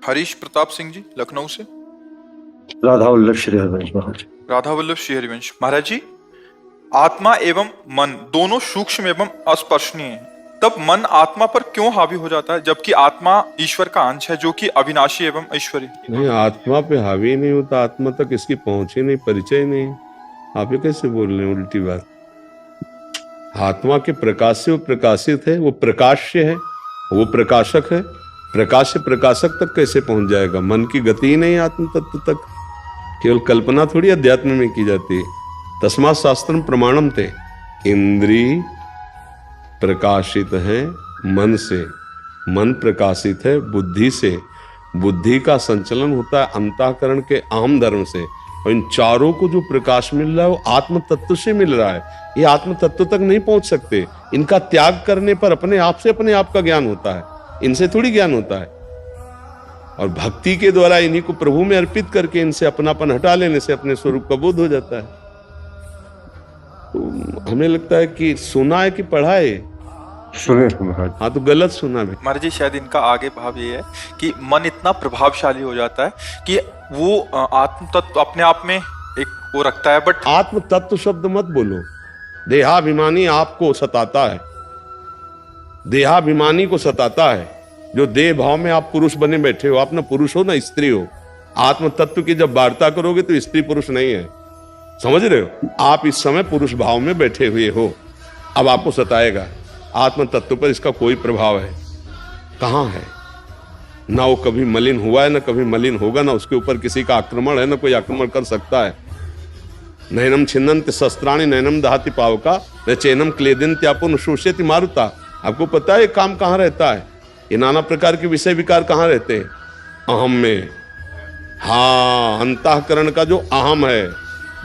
हरीश प्रताप सिंह जी लखनऊ से। राधा वल्लभ श्री हरिवंश महाराज। राधा वल्लभ श्री हरिवंश महाराज जी, आत्मा एवं मन दोनों सूक्ष्म एवं अस्पर्शनीय हैं, तब मन आत्मा पर क्यों हावी हो जाता है, जबकि आत्मा ईश्वर का अंश है जो कि अविनाशी एवं ऐश्वर्य? नहीं, आत्मा पे हावी नहीं होता, आत्मा तक इसकी पहुंच ही नहीं, परिचय नहीं। आप ये कैसे बोल रहे हैं उल्टी बात? आत्मा के प्रकाश से वो प्रकाशित है, वो प्रकाश्य है, वो प्रकाशक है। प्रकाश से प्रकाशक तक कैसे पहुंच जाएगा? मन की गति ही नहीं आत्म तत्व तक। केवल कल्पना थोड़ी अध्यात्म में की जाती है। तस्मात् शास्त्रम प्रमाणम ते, इंद्री प्रकाशित है मन से, मन प्रकाशित है बुद्धि से, बुद्धि का संचलन होता है अंतःकरण के आम धर्म से, और इन चारों को जो प्रकाश मिल रहा है वो आत्म तत्व से मिल रहा है। ये आत्म तत्व तक नहीं पहुंच सकते। इनका त्याग करने पर अपने आप से अपने आप का ज्ञान होता है, इनसे थोड़ी ज्ञान होता है। और भक्ति के द्वारा इन्हीं को प्रभु में अर्पित करके इनसे अपनापन हटा लेने से अपने स्वरूप का बोध हो जाता है। तो हमें लगता है कि सुना है कि पढ़ा है। सुने महाराज। हाँ, तो गलत सुना भी। महाराज जी, शायद इनका आगे भाव ये है कि मन इतना प्रभावशाली हो जाता है कि वो आत्म तत्व अपने आप में एक वो रखता है, बट आत्म तत्व शब्द मत बोलो। देहाभिमानी आपको सताता है, देहाभिमानी को सताता है। जो देह भाव में आप पुरुष बने बैठे हो, आप ना पुरुष हो ना स्त्री हो। आत्म तत्व की जब वार्ता करोगे तो स्त्री पुरुष नहीं है, समझ रहे हो? आप इस समय पुरुष भाव में बैठे हुए हो, अब आपको सताएगा। आत्म तत्व पर इसका कोई प्रभाव है? कहाँ है? ना वो कभी मलिन हुआ है, ना कभी मलिन होगा, ना उसके ऊपर किसी का आक्रमण है, ना कोई आक्रमण कर सकता है। नैनम छिन्नन्ति शस्त्राणि नैनम दहति पावका न चैनम क्लेदन्त्यापुन शोष्यति मारुता। आपको पता है ये काम कहाँ रहता है? ये नाना प्रकार के विषय विकार कहाँ रहते हैं? अहम में। हाँ, अंतःकरण का जो अहम है,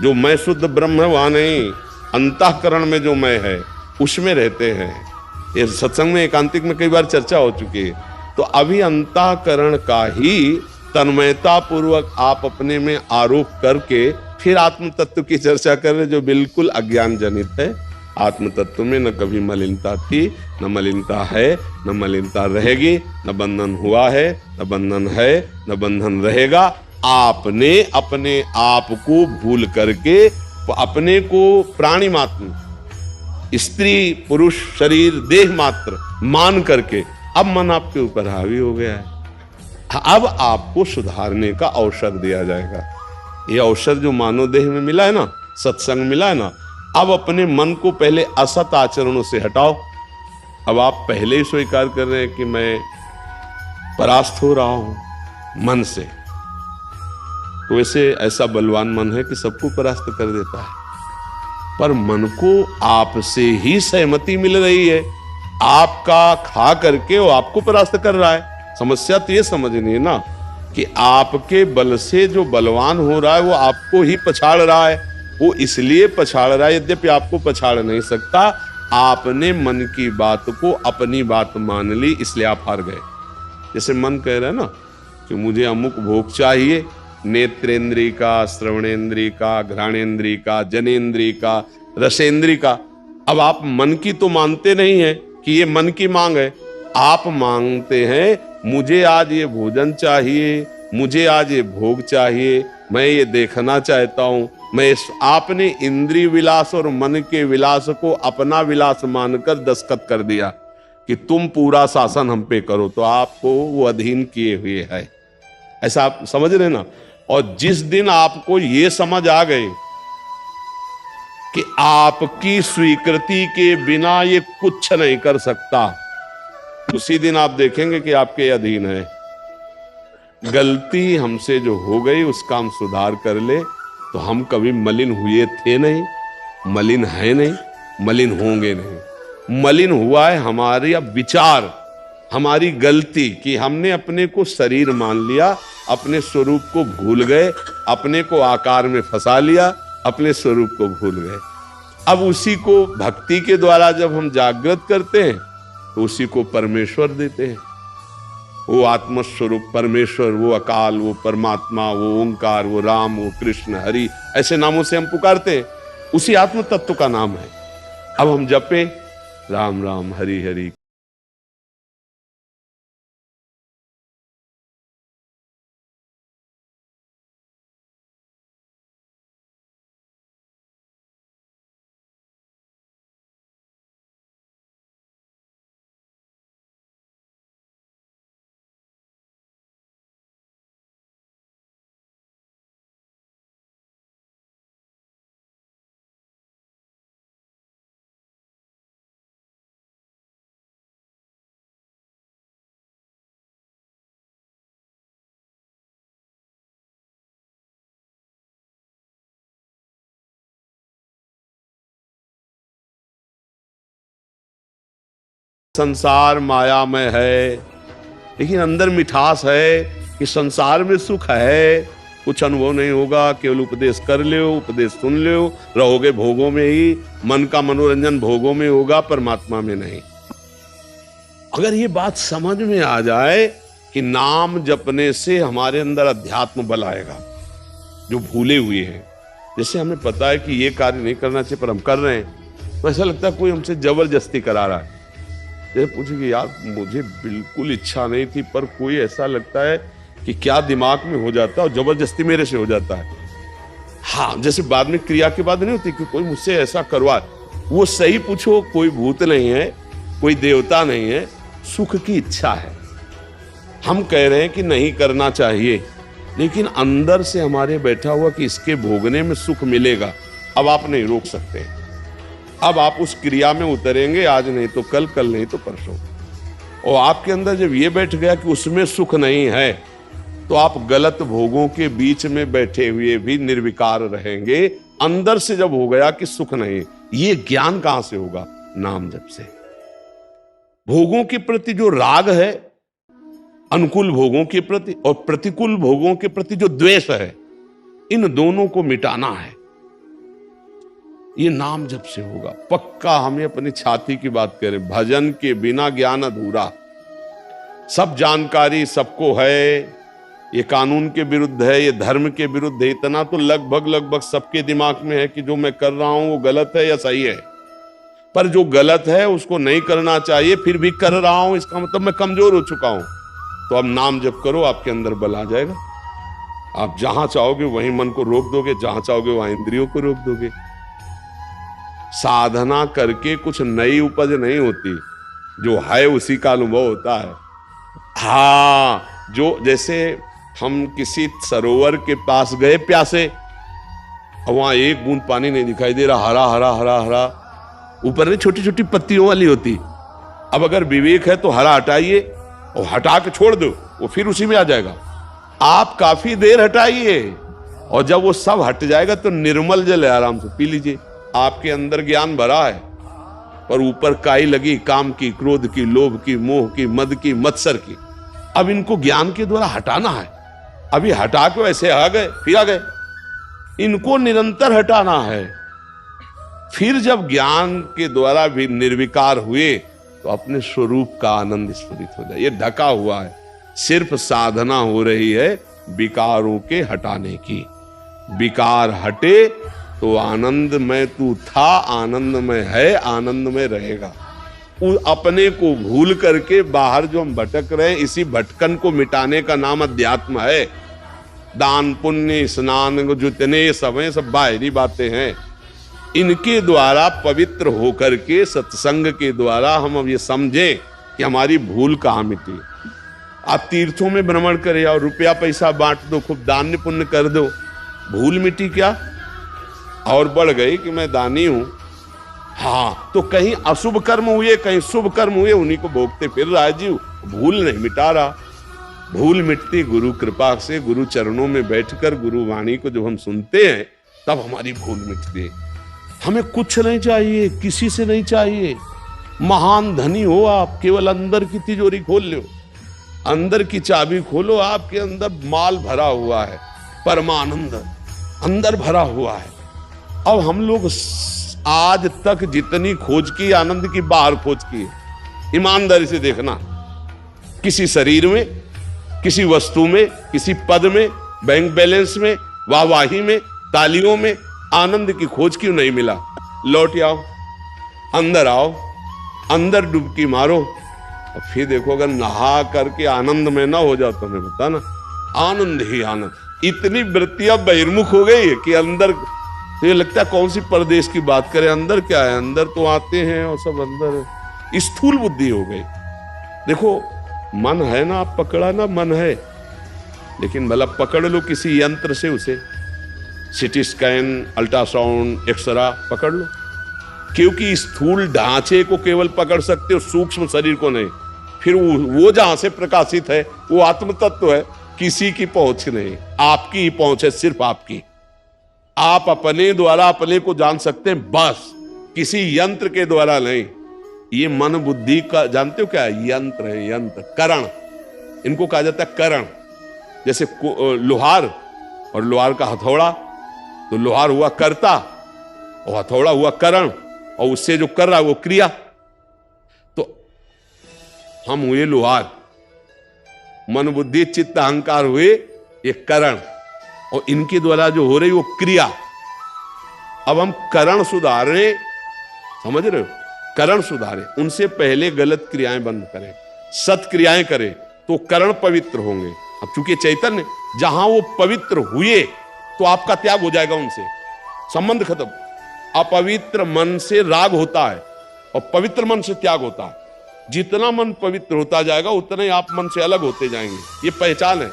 जो मैं शुद्ध ब्रह्म है वहां नहीं, अंतःकरण में जो मैं है उसमें रहते हैं। ये सत्संग में एकांतिक में कई बार चर्चा हो चुकी है। तो अभी अंतःकरण का ही तन्मयता पूर्वक आप अपने में आरोप करके फिर आत्म तत्व की चर्चा कर रहे, जो बिल्कुल अज्ञान जनित है। आत्म तत्व में न कभी मलिनता थी, न मलिनता है, न मलिनता रहेगी, न बंधन हुआ है, न बंधन है, न बंधन रहेगा। आपने अपने आप को भूल करके अपने को प्राणी मात्र, स्त्री पुरुष शरीर देह मात्र मान करके अब मन आपके ऊपर हावी हो गया है। अब आपको सुधारने का अवसर दिया जाएगा। ये अवसर जो मानव देह में मिला है ना, सत्संग मिला है ना, अब अपने मन को पहले असत आचरणों से हटाओ। अब आप पहले ही स्वीकार कर रहे हैं कि मैं परास्त हो रहा हूं मन से। तो वैसे ऐसा बलवान मन है कि सबको परास्त कर देता है, पर मन को आपसे ही सहमति मिल रही है। आपका खा करके वो आपको परास्त कर रहा है। समस्या तो ये समझनी है ना कि आपके बल से जो बलवान हो रहा है वो आपको ही पछाड़ रहा है। वो इसलिए पछाड़ रहा है, यद्यपि आपको पछाड़ नहीं सकता। आपने मन की बात को अपनी बात मान ली, इसलिए आप हार गए। जैसे मन कह रहा है ना कि मुझे अमुक भोग चाहिए, नेत्रेंद्री का, श्रवणेंद्री का, घ्राणेंद्री का, जनेंद्री का, रसेंद्री का। अब आप मन की तो मानते नहीं है कि ये मन की मांग है। आप मांगते हैं मुझे आज ये भोजन चाहिए, मुझे आज ये भोग चाहिए, मैं ये देखना चाहता हूं। आपने इंद्रिय विलास और मन के विलास को अपना विलास मानकर दस्तखत कर दिया कि तुम पूरा शासन हम पे करो, तो आपको वो अधीन किए हुए है। ऐसा आप समझ रहे ना? और जिस दिन आपको ये समझ आ गए कि आपकी स्वीकृति के बिना ये कुछ नहीं कर सकता, उसी दिन आप देखेंगे कि आपके अधीन है। गलती हमसे जो हो गई उसका हम सुधार कर ले तो हम कभी मलिन हुए थे नहीं, मलिन है नहीं, मलिन होंगे नहीं। मलिन हुआ है हमारे विचार, हमारी गलती कि हमने अपने को शरीर मान लिया, अपने स्वरूप को भूल गए, अपने को आकार में फंसा लिया, अपने स्वरूप को भूल गए। अब उसी को भक्ति के द्वारा जब हम जागृत करते हैं तो उसी को परमेश्वर देते हैं। वो आत्मस्वरूप परमेश्वर, वो अकाल, वो परमात्मा, वो ओंकार, वो राम, वो कृष्ण, हरि, ऐसे नामों से हम पुकारते हैं। उसी आत्म तत्व का नाम है। अब हम जपे राम राम हरि हरि। संसार मायामय है, लेकिन अंदर मिठास है कि संसार में सुख है, कुछ अनुभव नहीं होगा, केवल उपदेश कर लो, उपदेश सुन लो, रहोगे भोगों में ही, मन का मनोरंजन भोगों में होगा, परमात्मा में नहीं। अगर ये बात समझ में आ जाए कि नाम जपने से हमारे अंदर अध्यात्म बल आएगा, जो भूले हुए हैं, जैसे हमें पता है कि ये कार्य नहीं करना चाहिए पर हम कर रहे हैं, तो ऐसा लगता है कोई हमसे जबरदस्ती करा रहा है। जैसे पूछे कि यार मुझे बिल्कुल इच्छा नहीं थी, पर कोई ऐसा लगता है कि क्या दिमाग में हो जाता है और जबरदस्ती मेरे से हो जाता है। हाँ, जैसे बाद में क्रिया के बाद नहीं होती कि कोई मुझसे ऐसा करवा, वो सही पूछो, कोई भूत नहीं है, कोई देवता नहीं है, सुख की इच्छा है। हम कह रहे हैं कि नहीं करना चाहिए, लेकिन अंदर से हमारे बैठा हुआ कि इसके भोगने में सुख मिलेगा, अब आप नहीं रोक सकते। अब आप उस क्रिया में उतरेंगे, आज नहीं तो कल, कल नहीं तो परसों। और आपके अंदर जब ये बैठ गया कि उसमें सुख नहीं है, तो आप गलत भोगों के बीच में बैठे हुए भी निर्विकार रहेंगे। अंदर से जब हो गया कि सुख नहीं, ये ज्ञान कहां से होगा? नाम जप से। भोगों के प्रति जो राग है, अनुकूल भोगों के प्रति और प्रतिकूल भोगों के प्रति जो द्वेष है, इन दोनों को मिटाना है। ये नाम जप से होगा पक्का। हमें अपनी छाती की बात करें, भजन के बिना ज्ञान अधूरा। सब जानकारी सबको है, ये कानून के विरुद्ध है, ये धर्म के विरुद्ध है, इतना तो लगभग सबके दिमाग में है कि जो मैं कर रहा हूं वो गलत है या सही है। पर जो गलत है उसको नहीं करना चाहिए, फिर भी कर रहा हूं, इसका मतलब मैं कमजोर हो चुका हूं। तो अब नाम जप करो, आपके अंदर बल आ जाएगा। आप जहां चाहोगे वहीं मन को रोक दोगे, जहां चाहोगे वहां इंद्रियों को रोक दोगे। साधना करके कुछ नई उपज नहीं होती, जो है उसी का अनुभव होता है। हाँ, जो जैसे हम किसी सरोवर के पास गए प्यासे, और वहां एक बूंद पानी नहीं दिखाई दे रहा, हरा हरा हरा हरा, ऊपर में छोटी छोटी पत्तियों वाली होती। अब अगर विवेक है तो हरा हटाइए और हटा के छोड़ दो, वो फिर उसी में आ जाएगा। आप काफी देर हटाइए और जब वो सब हट जाएगा तो निर्मल जल है, आराम से पी लीजिए। आपके अंदर ज्ञान भरा है, पर ऊपर काई लगी काम की, क्रोध की, लोभ की, मोह की, मद की, मत्सर की। अब इनको ज्ञान के द्वारा हटाना है। अभी हटा के वैसे आ गए, फिर आ गए, इनको निरंतर हटाना है। फिर जब ज्ञान के द्वारा भी निर्विकार हुए तो अपने स्वरूप का आनंद स्फुरित हो जाए। ये ढका हुआ है, सिर्फ साधना हो रही है विकारों के हटाने की। विकार हटे तो आनंद में तू था, आनंद में है, आनंद में रहेगा। अपने को भूल करके बाहर जो हम भटक रहे हैं, इसी भटकन को मिटाने का नाम अध्यात्म है। दान पुण्य स्नान जितने सब हैं, सब बाहरी बातें हैं। इनके द्वारा पवित्र होकर के सत्संग के द्वारा हम अब ये समझें कि हमारी भूल कहाँ मिटी। आप तीर्थों में भ्रमण करें और रुपया पैसा बांट दो, खूब दान पुण्य कर दो, भूल मिटी क्या? और बढ़ गई कि मैं दानी हूं। हाँ, तो कहीं अशुभ कर्म हुए, कहीं शुभ कर्म हुए, उन्हीं को भोगते फिर रहा जीव, भूल नहीं मिटा रहा। भूल मिटती गुरु कृपा से, गुरु चरणों में बैठकर गुरु वाणी को जब हम सुनते हैं तब हमारी भूल मिटती है। हमें कुछ नहीं चाहिए, किसी से नहीं चाहिए। महान धनी हो आप, केवल अंदर की तिजोरी खोल लो, अंदर की चाबी खोलो, आपके अंदर माल भरा हुआ है, परमानंद अंदर भरा हुआ है। अब हम लोग आज तक जितनी खोज की आनंद की, बाहर खोज की, ईमानदारी से देखना, किसी शरीर में, किसी वस्तु में, किसी पद में, बैंक बैलेंस में, वाहवाही में, तालियों में आनंद की खोज क्यों नहीं मिला? लौट आओ, अंदर आओ, अंदर डुबकी मारो और फिर देखो, अगर नहा करके आनंद में ना हो जाओ तो हमें बताना। आनंद ही आनंद। इतनी वृत्तियां बहिर्मुख हो गई है कि अंदर तो ये लगता है कौन सी परदेश की बात करें, अंदर क्या है? अंदर तो आते हैं और सब अंदर। स्थूल बुद्धि हो गई। देखो, मन है ना, आप पकड़ा ना, मन है, लेकिन भला पकड़ लो किसी यंत्र से, उसे सिटी स्कैन, अल्ट्रासाउंड, एक्सरा पकड़ लो, क्योंकि स्थूल ढांचे को केवल पकड़ सकते हो, सूक्ष्म शरीर को नहीं। फिर वो जहां से प्रकाशित है वो आत्म तत्व है, किसी की पहुंच नहीं, आपकी ही पहुंच है, सिर्फ आपकी। आप अपने द्वारा अपने को जान सकते हैं, बस, किसी यंत्र के द्वारा नहीं। ये मन बुद्धि का जानते हो क्या है? यंत्र है, यंत्र, करण। इनको कहा जाता है करण। जैसे लोहार और लोहार का हथौड़ा, तो लोहार हुआ कर्ता और हथौड़ा हुआ करण, और उससे जो कर रहा है वो क्रिया। तो हम हुए लोहार, मन बुद्धि चित्त अहंकार हुए ये करण, और इनके द्वारा जो हो रही वो क्रिया। अब हम करण सुधारें, समझ रहे हो? करण सुधारें, उनसे पहले गलत क्रियाएं बंद करें, सत क्रियाएं करें, तो करण पवित्र होंगे। अब चूंकि चैतन्य जहां वो पवित्र हुए तो आपका त्याग हो जाएगा, उनसे संबंध खत्म। अपवित्र मन से राग होता है और पवित्र मन से त्याग होता है। जितना मन पवित्र होता जाएगा उतना ही आप मन से अलग होते जाएंगे, ये पहचान है।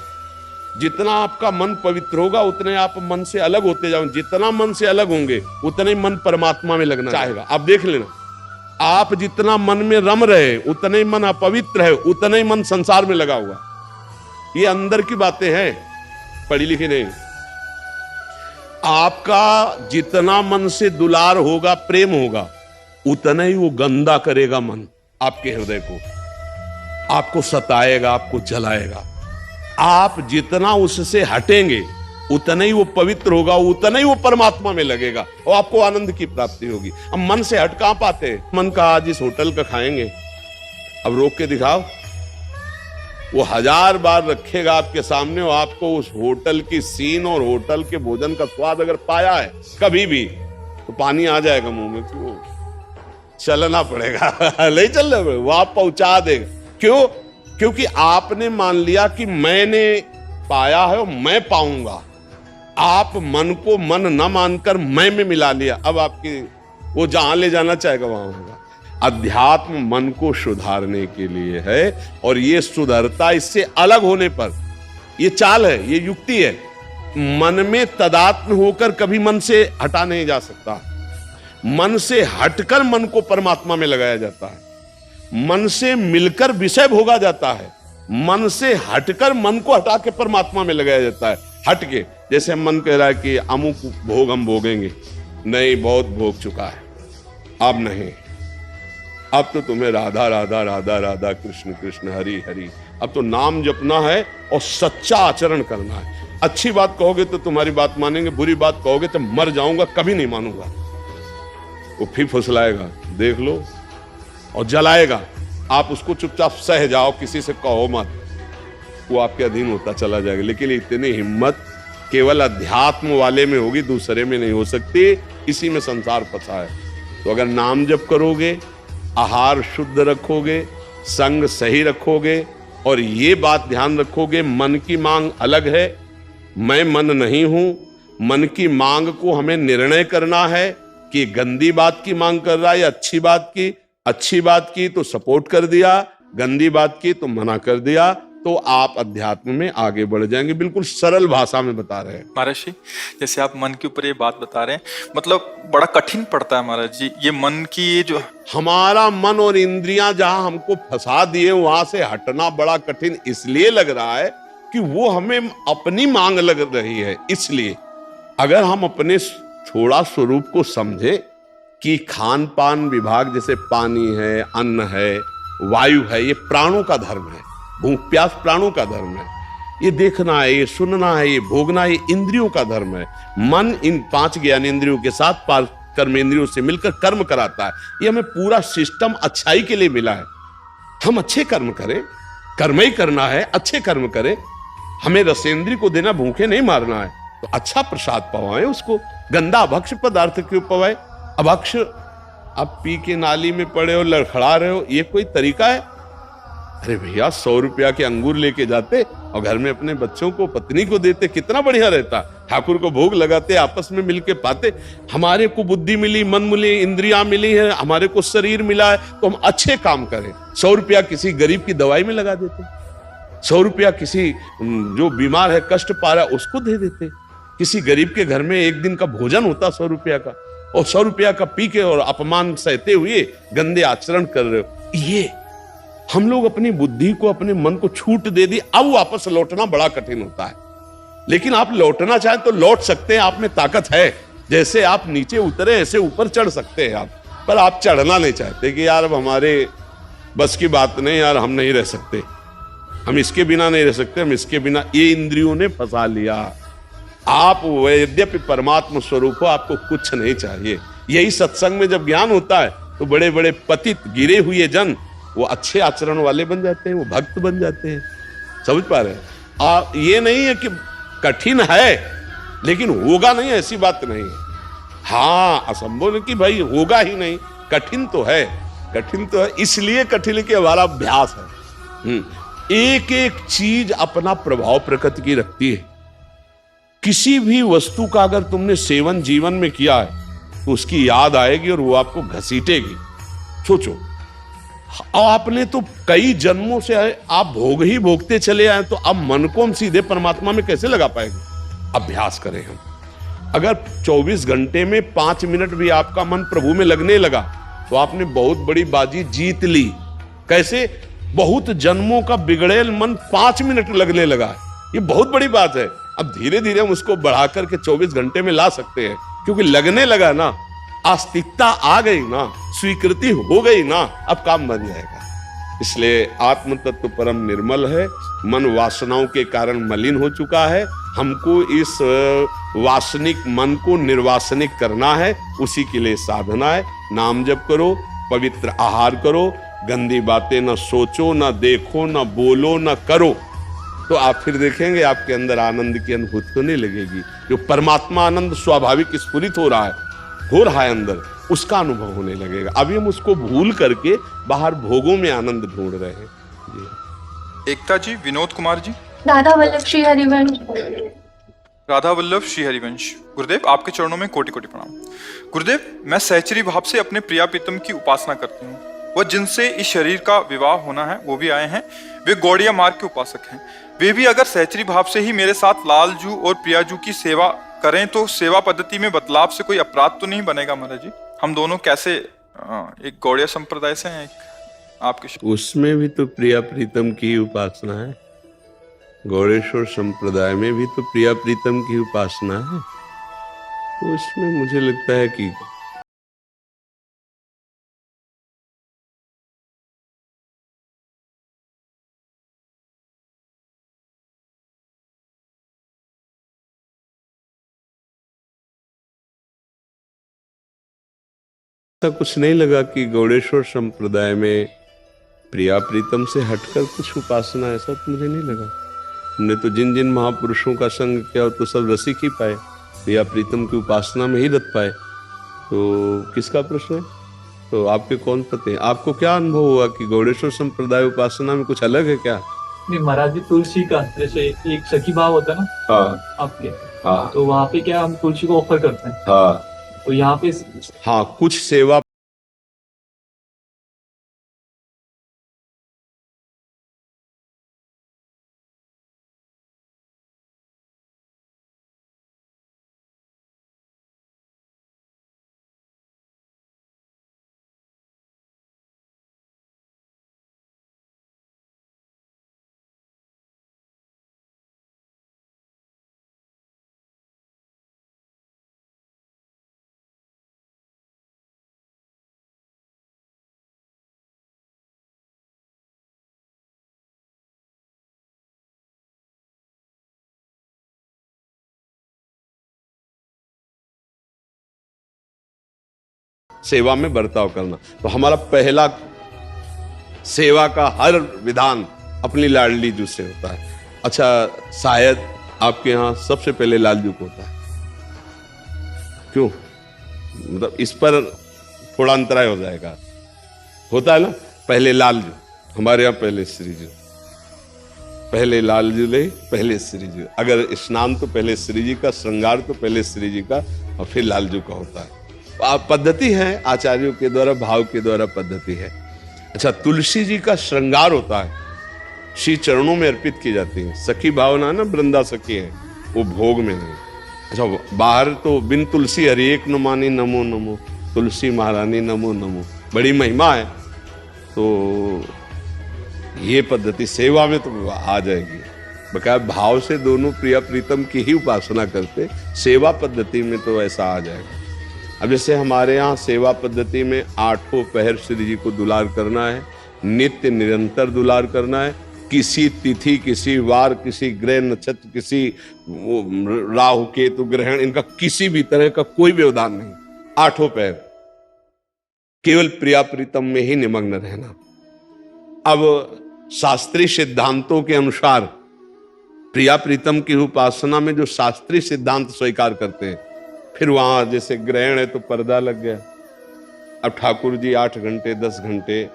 जितना आपका मन पवित्र होगा उतने आप मन से अलग होते जाओगे। जितना मन से अलग होंगे उतना ही मन परमात्मा में लगना चाहेगा। आप देख लेना, आप जितना मन में रम रहे उतना ही मन अपवित्र है, उतना ही मन संसार में लगा हुआ। ये अंदर की बातें हैं, पढ़ी लिखी नहीं। आपका जितना मन से दुलार होगा, प्रेम होगा, उतना ही वो गंदा करेगा मन आपके हृदय को, आपको सताएगा, आपको जलाएगा। आप जितना उससे हटेंगे उतना ही वो पवित्र होगा, उतना ही वो परमात्मा में लगेगा और आपको आनंद की प्राप्ति होगी। अब मन से हट कहां पाते हैं? मन का आज इस होटल का खाएंगे, अब रोक के दिखाओ, वो 1000 बार रखेगा आपके सामने, और आपको उस होटल की सीन और होटल के भोजन का स्वाद अगर पाया है कभी भी, तो पानी आ जाएगा मुंह में, क्यों चलना पड़ेगा नहीं चलना पड़ेगा, वो आप पहुंचा देगा। क्यों? क्योंकि आपने मान लिया कि मैंने पाया है और मैं पाऊंगा। आप मन को मन न मानकर मैं में मिला लिया, अब आपकी वो जहां ले जाना चाहेगा वहां होगा। अध्यात्म मन को सुधारने के लिए है, और ये सुधरता इससे अलग होने पर। ये चाल है, ये युक्ति है। मन में तदात्म होकर कभी मन से हटा नहीं जा सकता। मन से हटकर मन को परमात्मा में लगाया जाता है। मन से मिलकर विषय भोगा जाता है, मन से हटकर मन को हटा के परमात्मा में लगाया जाता है। हट के, जैसे मन कह रहा है कि अमुक भोग हम भोगेंगे, नहीं, बहुत भोग चुका है, अब नहीं, अब तो तुम्हें राधा राधा राधा राधा कृष्ण कृष्ण हरि हरि, अब तो नाम जपना है और सच्चा आचरण करना है। अच्छी बात कहोगे तो तुम्हारी बात मानेंगे, बुरी बात कहोगे तो मर जाऊंगा, कभी नहीं मानूंगा। वो फिर फुसलाएगा, देख लो, और जलाएगा। आप उसको चुपचाप सह जाओ, किसी से कहो मत, वो आपके अधीन होता चला जाएगा। लेकिन इतनी हिम्मत केवल अध्यात्म वाले में होगी, दूसरे में नहीं हो सकती। इसी में संसार फंसा है। तो अगर नाम जप करोगे, आहार शुद्ध रखोगे, संग सही रखोगे, और ये बात ध्यान रखोगे, मन की मांग अलग है, मैं मन नहीं हूं। मन की मांग को हमें निर्णय करना है कि गंदी बात की मांग कर रहा है या अच्छी बात की। अच्छी बात की तो सपोर्ट कर दिया, गंदी बात की तो मना कर दिया, तो आप अध्यात्म में आगे बढ़ जाएंगे। बिल्कुल सरल भाषा में बता रहे हैं महाराज जी। जैसे आप मन के ऊपर ये बात बता रहे हैं, मतलब बड़ा कठिन पड़ता है महाराज जी, ये मन की ये जो हमारा मन और इंद्रियां जहां हमको फंसा दिए, वहां से हटना बड़ा कठिन इसलिए लग रहा है कि वो हमें अपनी मांग लग रही है। इसलिए अगर हम अपने थोड़ा स्वरूप को समझे कि खान पान विभाग, जैसे पानी है, अन्न है, वायु है, ये प्राणों का धर्म है। भूख प्यास प्राणों का धर्म है। ये देखना है, ये सुनना है, ये भोगना है, ये इंद्रियों का धर्म है। मन इन 5 ज्ञानेंद्रियों के साथ 5 कर्मेंद्रियों से मिलकर कर्म कराता है। ये हमें पूरा सिस्टम अच्छाई के लिए मिला है। हम अच्छे कर्म करें, कर्म ही करना है, अच्छे कर्म करें। हमें रसेंद्री को देना, भूखे नहीं मारना है, तो अच्छा प्रसाद पवाएं उसको। गंदा अभक्ष पदार्थ क्यों पवाए? अभक्ष अब पी के नाली में पड़े हो, लड़खड़ा रहे हो, ये कोई तरीका है? अरे भैया, 100 रुपया के अंगूर लेके जाते और घर में अपने बच्चों को, पत्नी को देते, कितना बढ़िया रहता। ठाकुर को भोग लगाते, आपस में मिलके पाते। हमारे को बुद्धि मिली, मन मिली, इंद्रियां मिली है, हमारे को शरीर मिला है, तो हम अच्छे काम करें। 100 रुपया किसी गरीब की दवाई में लगा देते, 100 रुपया किसी जो बीमार है, कष्ट पा रहा है, उसको दे देते। किसी गरीब के घर में एक दिन का भोजन होता 100 रुपया का, और 100 रुपया का पी के और अपमान सहते हुए गंदे आचरण कर रहे हो। ये हम लोग अपनी बुद्धि को, अपने मन को छूट दे दी। अब वापस लौटना बड़ा कठिन होता है। लेकिन आप लौटना चाहें तो लौट सकते हैं, आप में ताकत है। जैसे आप नीचे उतरे ऐसे ऊपर चढ़ सकते हैं आप। पर आप चढ़ना नहीं चाहते कि यार अब हमारे बस की बात नहीं, यार हम नहीं रह सकते, हम इसके बिना नहीं रह सकते, हम इसके बिना, ये इंद्रियों ने फंसा लिया। आप यद्यपि परमात्मा स्वरूप हो, आपको कुछ नहीं चाहिए। यही सत्संग में जब ज्ञान होता है तो बड़े बड़े पतित गिरे हुए जन वो अच्छे आचरण वाले बन जाते हैं, वो भक्त बन जाते हैं। समझ पा रहे हैं? ये नहीं है कि कठिन है लेकिन होगा नहीं, ऐसी बात नहीं है। हाँ, असंभव नहीं कि भाई होगा ही नहीं, कठिन तो है, कठिन तो है। इसलिए कठिन कि हमारा अभ्यास है। एक एक चीज अपना प्रभाव प्रकृति की रखती है। किसी भी वस्तु का अगर तुमने सेवन जीवन में किया है तो उसकी याद आएगी और वो आपको घसीटेगी। सोचो, आपने तो कई जन्मों से आप भोग ही भोगते चले आए, तो अब मन को हम सीधे परमात्मा में कैसे लगा पाएंगे? अभ्यास करें हम। अगर 24 घंटे में 5 मिनट भी आपका मन प्रभु में लगने लगा तो आपने बहुत बड़ी बाजी जीत ली। कैसे? बहुत जन्मों का बिगड़ेल मन 5 मिनट लगने लगा, ये बहुत बड़ी बात है। अब धीरे धीरे हम उसको बढ़ा करके 24 घंटे में ला सकते हैं, क्योंकि लगने लगा ना, आस्तिकता आ गई ना, स्वीकृति हो गई ना, अब काम बन जाएगा। इसलिए आत्म तत्व परम निर्मल है, मन वासनाओं के कारण मलिन हो चुका है। हमको इस वासनिक मन को निर्वासनिक करना है, उसी के लिए साधना है। नाम जप करो, पवित्र आहार करो, गंदी बातें न सोचो, न देखो, न बोलो, न करो, तो आप फिर देखेंगे आपके अंदर आनंद की अनुभूति होने लगेगी। जो परमात्मा आनंद स्वाभाविक स्फुरित हो रहा है अंदर, उसका अनुभव होने लगेगा। अभी हम उसको भूल करके बाहर भोगों में आनंद ढूंढ रहे हैं। जी। एकता जी, विनोद कुमार जी। राधा वल्लभ श्री हरिवंश। राधा वल्लभ श्री हरिवंश। गुरुदेव, आपके चरणों में कोटि कोटि प्रणाम। गुरुदेव, मैं सहचरी भाव से अपने प्रिया प्रीतम की उपासना करती हूँ। वह जिनसे इस शरीर का विवाह होना है वो भी आए हैं, वे गौड़िया मार्ग के उपासक हैं। वे भी अगर सहचरी भाव से ही मेरे साथ लालजू और प्रियाजू की सेवा करें तो सेवा पद्धति में बदलाव से कोई अपराध तो नहीं बनेगा महाराज जी? हम दोनों कैसे एक गौड़िया संप्रदाय से हैं, एक आपके उसमें भी तो प्रिया प्रीतम की उपासना है, गौड़ेश्वर संप्रदाय में भी तो प्रिया प्रीतम की उपासना है। तो इसमें मुझे लगता है कि ऐसा कुछ नहीं लगा कि गौड़ेश्वर संप्रदाय में प्रिया प्रीतम से हटकर कुछ उपासना, ऐसा तो मुझे नहीं लगा। हमने तो जिन जिन महापुरुषों का संग किया तो सब रसिक ही पाए, प्रिया प्रीतम की उपासना में ही रत पाए। तो किसका प्रश्न है? तो आपके कौन पते हैं? आपको क्या अनुभव हुआ कि गौड़ेश्वर संप्रदाय उपासना में कुछ अलग है क्या? नहीं महाराज जी, तुलसी का जैसे एक सखी भाव होता है ना, हाँ, आपके, हाँ, तो वहाँ पे क्या हम तुलसी को ऑफर करते हैं, हाँ, तो यहाँ पे हाँ, कुछ सेवा सेवा में बर्ताव करना। तो हमारा पहला सेवा का हर विधान अपनी लाडली जू से होता है। अच्छा, शायद आपके यहाँ सबसे पहले लालजू को होता है, क्यों? मतलब इस पर थोड़ा अंतराय हो जाएगा, होता है ना, पहले लालजू, हमारे यहाँ पहले श्रीजू, पहले लालजू ले पहले श्रीजू। अगर स्नान तो पहले श्री जी का, श्रृंगार तो पहले श्री जी का और फिर लालजू का होता है। पद्धति है आचार्यों के द्वारा, भाव के द्वारा पद्धति है। अच्छा, तुलसी जी का श्रृंगार होता है, श्री चरणों में अर्पित की जाती है। सखी भावना ना, वृंदा सखी है, वो भोग में नहीं। अच्छा, बाहर तो बिन तुलसी हरि एक न मानी, नमो नमो, तुलसी महारानी नमो नमो, बड़ी महिमा है। तो ये पद्धति सेवा में तो आ जाएगी, बकायदा भाव से दोनों प्रिया प्रीतम की ही उपासना करते, सेवा पद्धति में तो ऐसा आ जाएगा। अब जैसे हमारे यहाँ सेवा पद्धति में 8 पहर श्री जी को दुलार करना है, नित्य निरंतर दुलार करना है। किसी तिथि, किसी वार, किसी ग्रह नक्षत्र, किसी राहु केतु ग्रहण, इनका किसी भी तरह का कोई व्यवधान नहीं। 8 पहर केवल प्रिया प्रीतम में ही निमग्न रहना। अब शास्त्रीय सिद्धांतों के अनुसार प्रिया प्रीतम की उपासना में जो शास्त्रीय सिद्धांत स्वीकार करते हैं, फिर वहां जैसे ग्रहण है तो पर्दा लग गया। अब ठाकुर जी 8 घंटे 10 घंटे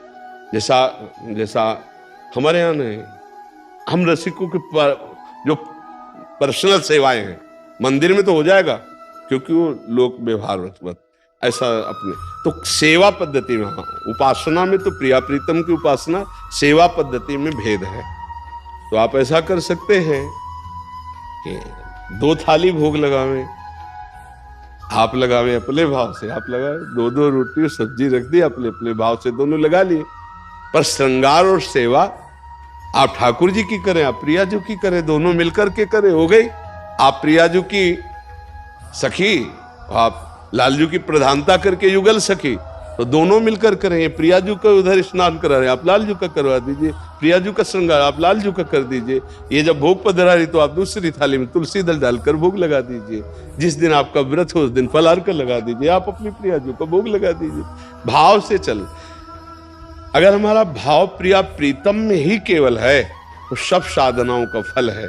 जैसा हमारे यहाँ नहीं, हम रसिकों की जो पर्सनल सेवाएं हैं मंदिर में तो हो जाएगा, क्योंकि वो लोक व्यवहार ऐसा अपने तो सेवा पद्धति में, हाँ उपासना में तो प्रिया प्रीतम की उपासना, सेवा पद्धति में भेद है। तो आप ऐसा कर सकते हैं कि 2 थाली भोग लगावें, आप लगावें अपने भाव से, आप लगाए 2-2 रोटी और सब्जी रख दी, अपने अपने भाव से दोनों लगा लिए। पर श्रृंगार और सेवा आप ठाकुर जी की करें, आप प्रिया जी की करें, दोनों मिलकर के करें, हो गई। आप प्रिया जी की सखी, आप लालजू की प्रधानता करके युगल सखी, तो दोनों मिलकर करें। ये प्रिया जी का उधर स्नान करा रहे, आप लालजू का करवा दीजिए। प्रिया जी का श्रृंगार आप लालजू का कर दीजिए। ये जब भोग पधरा रही तो आप दूसरी थाली में तुलसी दल डालकर भोग लगा दीजिए। जिस दिन आपका व्रत हो उस दिन फलाहार का लगा दीजिए, आप अपनी प्रिया जी का भोग लगा दीजिए। भाव से चल, अगर हमारा भाव प्रिया प्रीतम में ही केवल है तो सब साधनाओं का फल है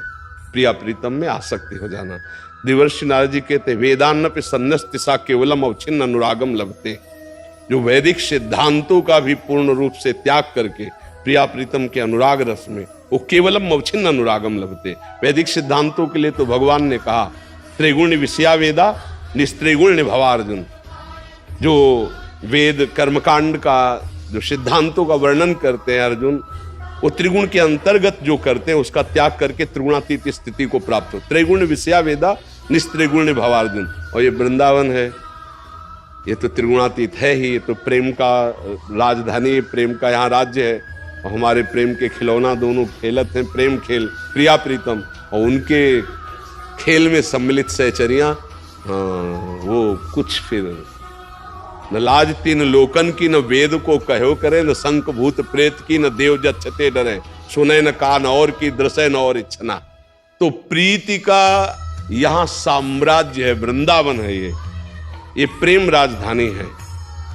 प्रिया प्रीतम में आसक्ति हो जाना। देवर्षि नारद जी कहते वेदान्न पे सन्नस्तिसा केवलम अवच्छिन्न अनुरागम लभते। जो वैदिक सिद्धांतों का भी पूर्ण रूप से त्याग करके प्रिया प्रीतम के अनुराग रस में वो केवलम अवच्छिन्न अनुरागम लभते। वैदिक सिद्धांतों के लिए तो भगवान ने कहा त्रिगुण विषया वेदा निस्त्रिगुण भवार्जुन। जो वेद कर्मकांड का जो सिद्धांतों का वर्णन करते हैं अर्जुन, वो त्रिगुण के अंतर्गत जो करते हैं उसका त्याग करके त्रिगुणातीत स्थिति को प्राप्त हो। त्रिगुण विषया वेदा निस्त्रिगुण भवार्जुन। और ये वृंदावन है, ये तो त्रिगुणातीत है ही, ये तो प्रेम का राजधानी, प्रेम का यहाँ राज्य है। और हमारे प्रेम के खिलौना दोनों खेलत हैं, प्रेम खेल प्रिया प्रीतम, और उनके खेल में सम्मिलित सहचरियां, वो कुछ फिर न लाज तीन लोकन की, न वेद को कहो करे, न शंख भूत प्रेत की, न देव जच्छते डरे, सुने न कान और की, दृश्य न और इच्छना। तो प्रीति का यहाँ साम्राज्य है, वृंदावन है, ये प्रेम राजधानी है।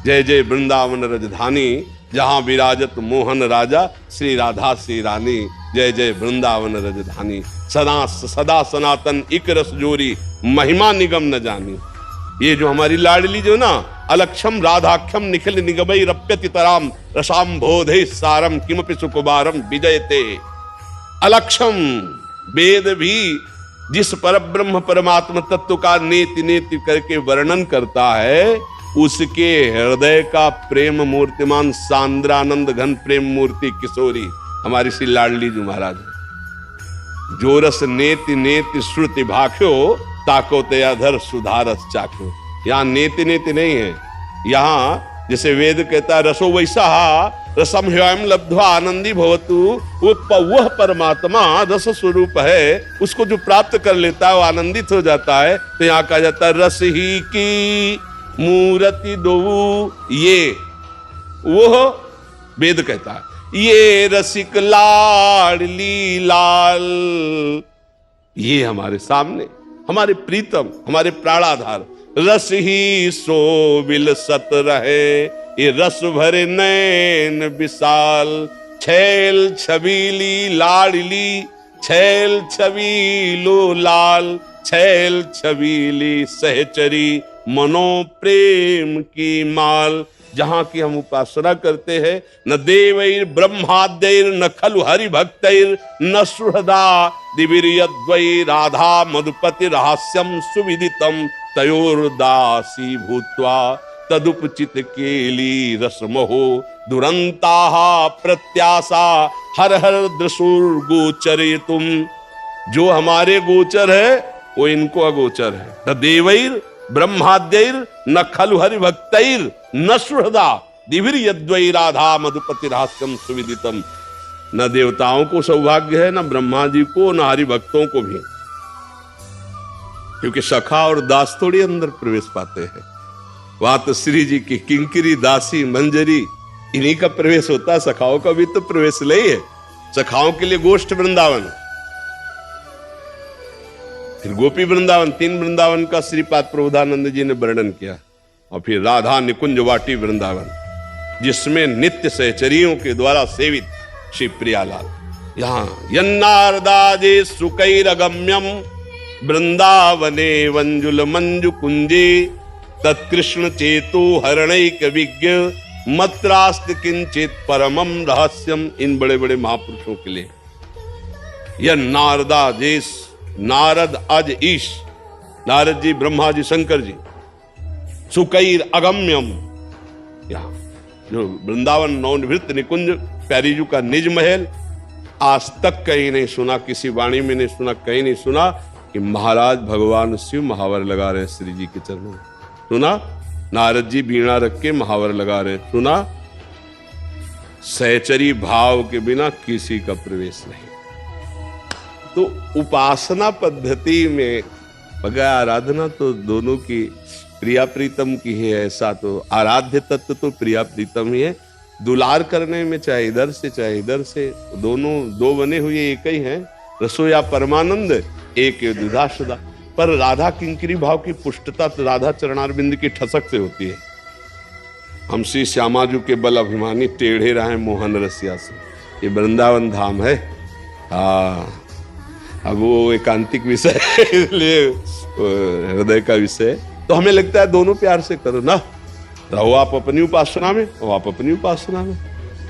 जय जय वृंदावन राजधानी, जहां विराजत मोहन राजा, श्री राधा श्री रानी। जय जय वृंदावन राजधानी, सदा सदा सनातन इक रस जोरी, महिमा निगम न जानी। ये जो हमारी लाडली जो ना, अलक्षम राधाख्यम निखिल निगमई रप्यति तराम, रसाम बोधे सारम किमपि सुकुमारम विजयते। अलक्षम वेद भी जिस परब्रह्म परमात्मा तत्व का नेति नेति करके वर्णन करता है, उसके हृदय का प्रेम मूर्तिमान सांद्रानंद घन प्रेम मूर्ति किशोरी हमारी श्री लाडली जी महाराज। जो रस नेति नेति श्रुति भाख्यो, ताको तयाधर सुधारस चाख्यो। यहाँ नेति नेति नहीं है, यहाँ जैसे वेद कहता है रसो वैसा रसम ह्ययम लब्ध्वा आनंदी भवतु, वह परमात्मा रस स्वरूप है, उसको जो प्राप्त कर लेता है वो आनंदित हो जाता है। तो यहाँ कहा जाता है रस ही की मूर्ति दो, ये वो वेद कहता है। ये रसिक लाडली लाल, ये हमारे सामने, हमारे प्रीतम, हमारे प्राणाधार। रस ही सो विलसत रहे, ये रस भरे नैन विशाल। छैल छबीली लाडली, छैल छबीलो लाल, छैल छबीली सहचरी, मनो प्रेम की माल। जहां की हम उपासना करते हैं, न देवैर ब्रह्माद्यैर न खलु हरि भक्तैर, न सुहृदा दिविर्यद्वै राधा मधुपति रहस्यम सुविदितम, तयोर्दासी भूत्वा तदुपचित केली रसमहो, दुरंताः प्रत्याशा हर हर दृशुर गोचरे तुम। जो हमारे गोचर है वो इनको अगोचर है। न देवैर ब्रह्माद्यैर न खलु हरि भक्तैर, न सुहृदा दिविर्यद्वै राधा मधुपति रहस्यम सुविदितम। न देवताओं को सौभाग्य है, न ब्रह्मा जी को, न हरि भक्तों को भी, क्योंकि सखा और दास थोड़ी अंदर प्रवेश पाते हैं। वहां तो श्री जी की किंकरी दासी मंजरी इन्हीं का प्रवेश होता है, सखाओं का भी तो प्रवेश नहीं है। सखाओं के लिए गोष्ठ वृंदावन, फिर गोपी वृंदावन, 3 वृंदावन का श्रीपाद प्रबोधानंद जी ने वर्णन किया। और फिर राधा निकुंज वाटी वृंदावन, जिसमें नित्य सहचरियों के द्वारा सेवित श्री प्रियालाल। यहाँ यन्नारदाजे सुकैरगम्यम वृंदावने वंजुल मंजु कुंजे तत्कृष्ण चेतो हरणैक विज्ञ मत्रास्त किंचित परमम रहस्यम। इन बड़े बड़े महापुरुषों के लिए यह नारदाजेश, नारद अज ईश, नारद जी, ब्रह्मा जी, शंकर जी, सुकैर अगम्यम, यहाँ जो वृंदावन नवनिवृत्त निकुंज प्यारीजू का निज महल, आज तक कहीं नहीं सुना, किसी वाणी में नहीं सुना, कहीं नहीं सुना कि महाराज भगवान शिव महावर लगा रहे हैं श्री जी के चरणों में। सुना नारद जी बीणा रख के महावर लगा रहे हैं, सुना सहचरी भाव के बिना किसी का प्रवेश नहीं। तो उपासना पद्धति में बगैर आराधना तो दोनों की प्रिया प्रीतम की है, ऐसा तो आराध्य तत्व तो प्रिया प्रीतम ही है। दुलार करने में चाहे इधर से चाहे इधर से, दोनों दो बने हुए एक ही हैं। रसोया परमानंद एक द्विधाशुदा, पर राधा किंकरी भाव की पुष्टता तो राधा चरणारविंद की ठसक से होती है। हम श्री श्यामाजू के बल अभिमानी टेढ़े रहे मोहन रसिया से, ये वृंदावन धाम है। हाँ, अब वो एकांतिक विषय है, इसलिए हृदय का विषय, तो हमें लगता है दोनों प्यार से करो ना, रहो आप अपनी उपासना में, और आप अपनी उपासना में।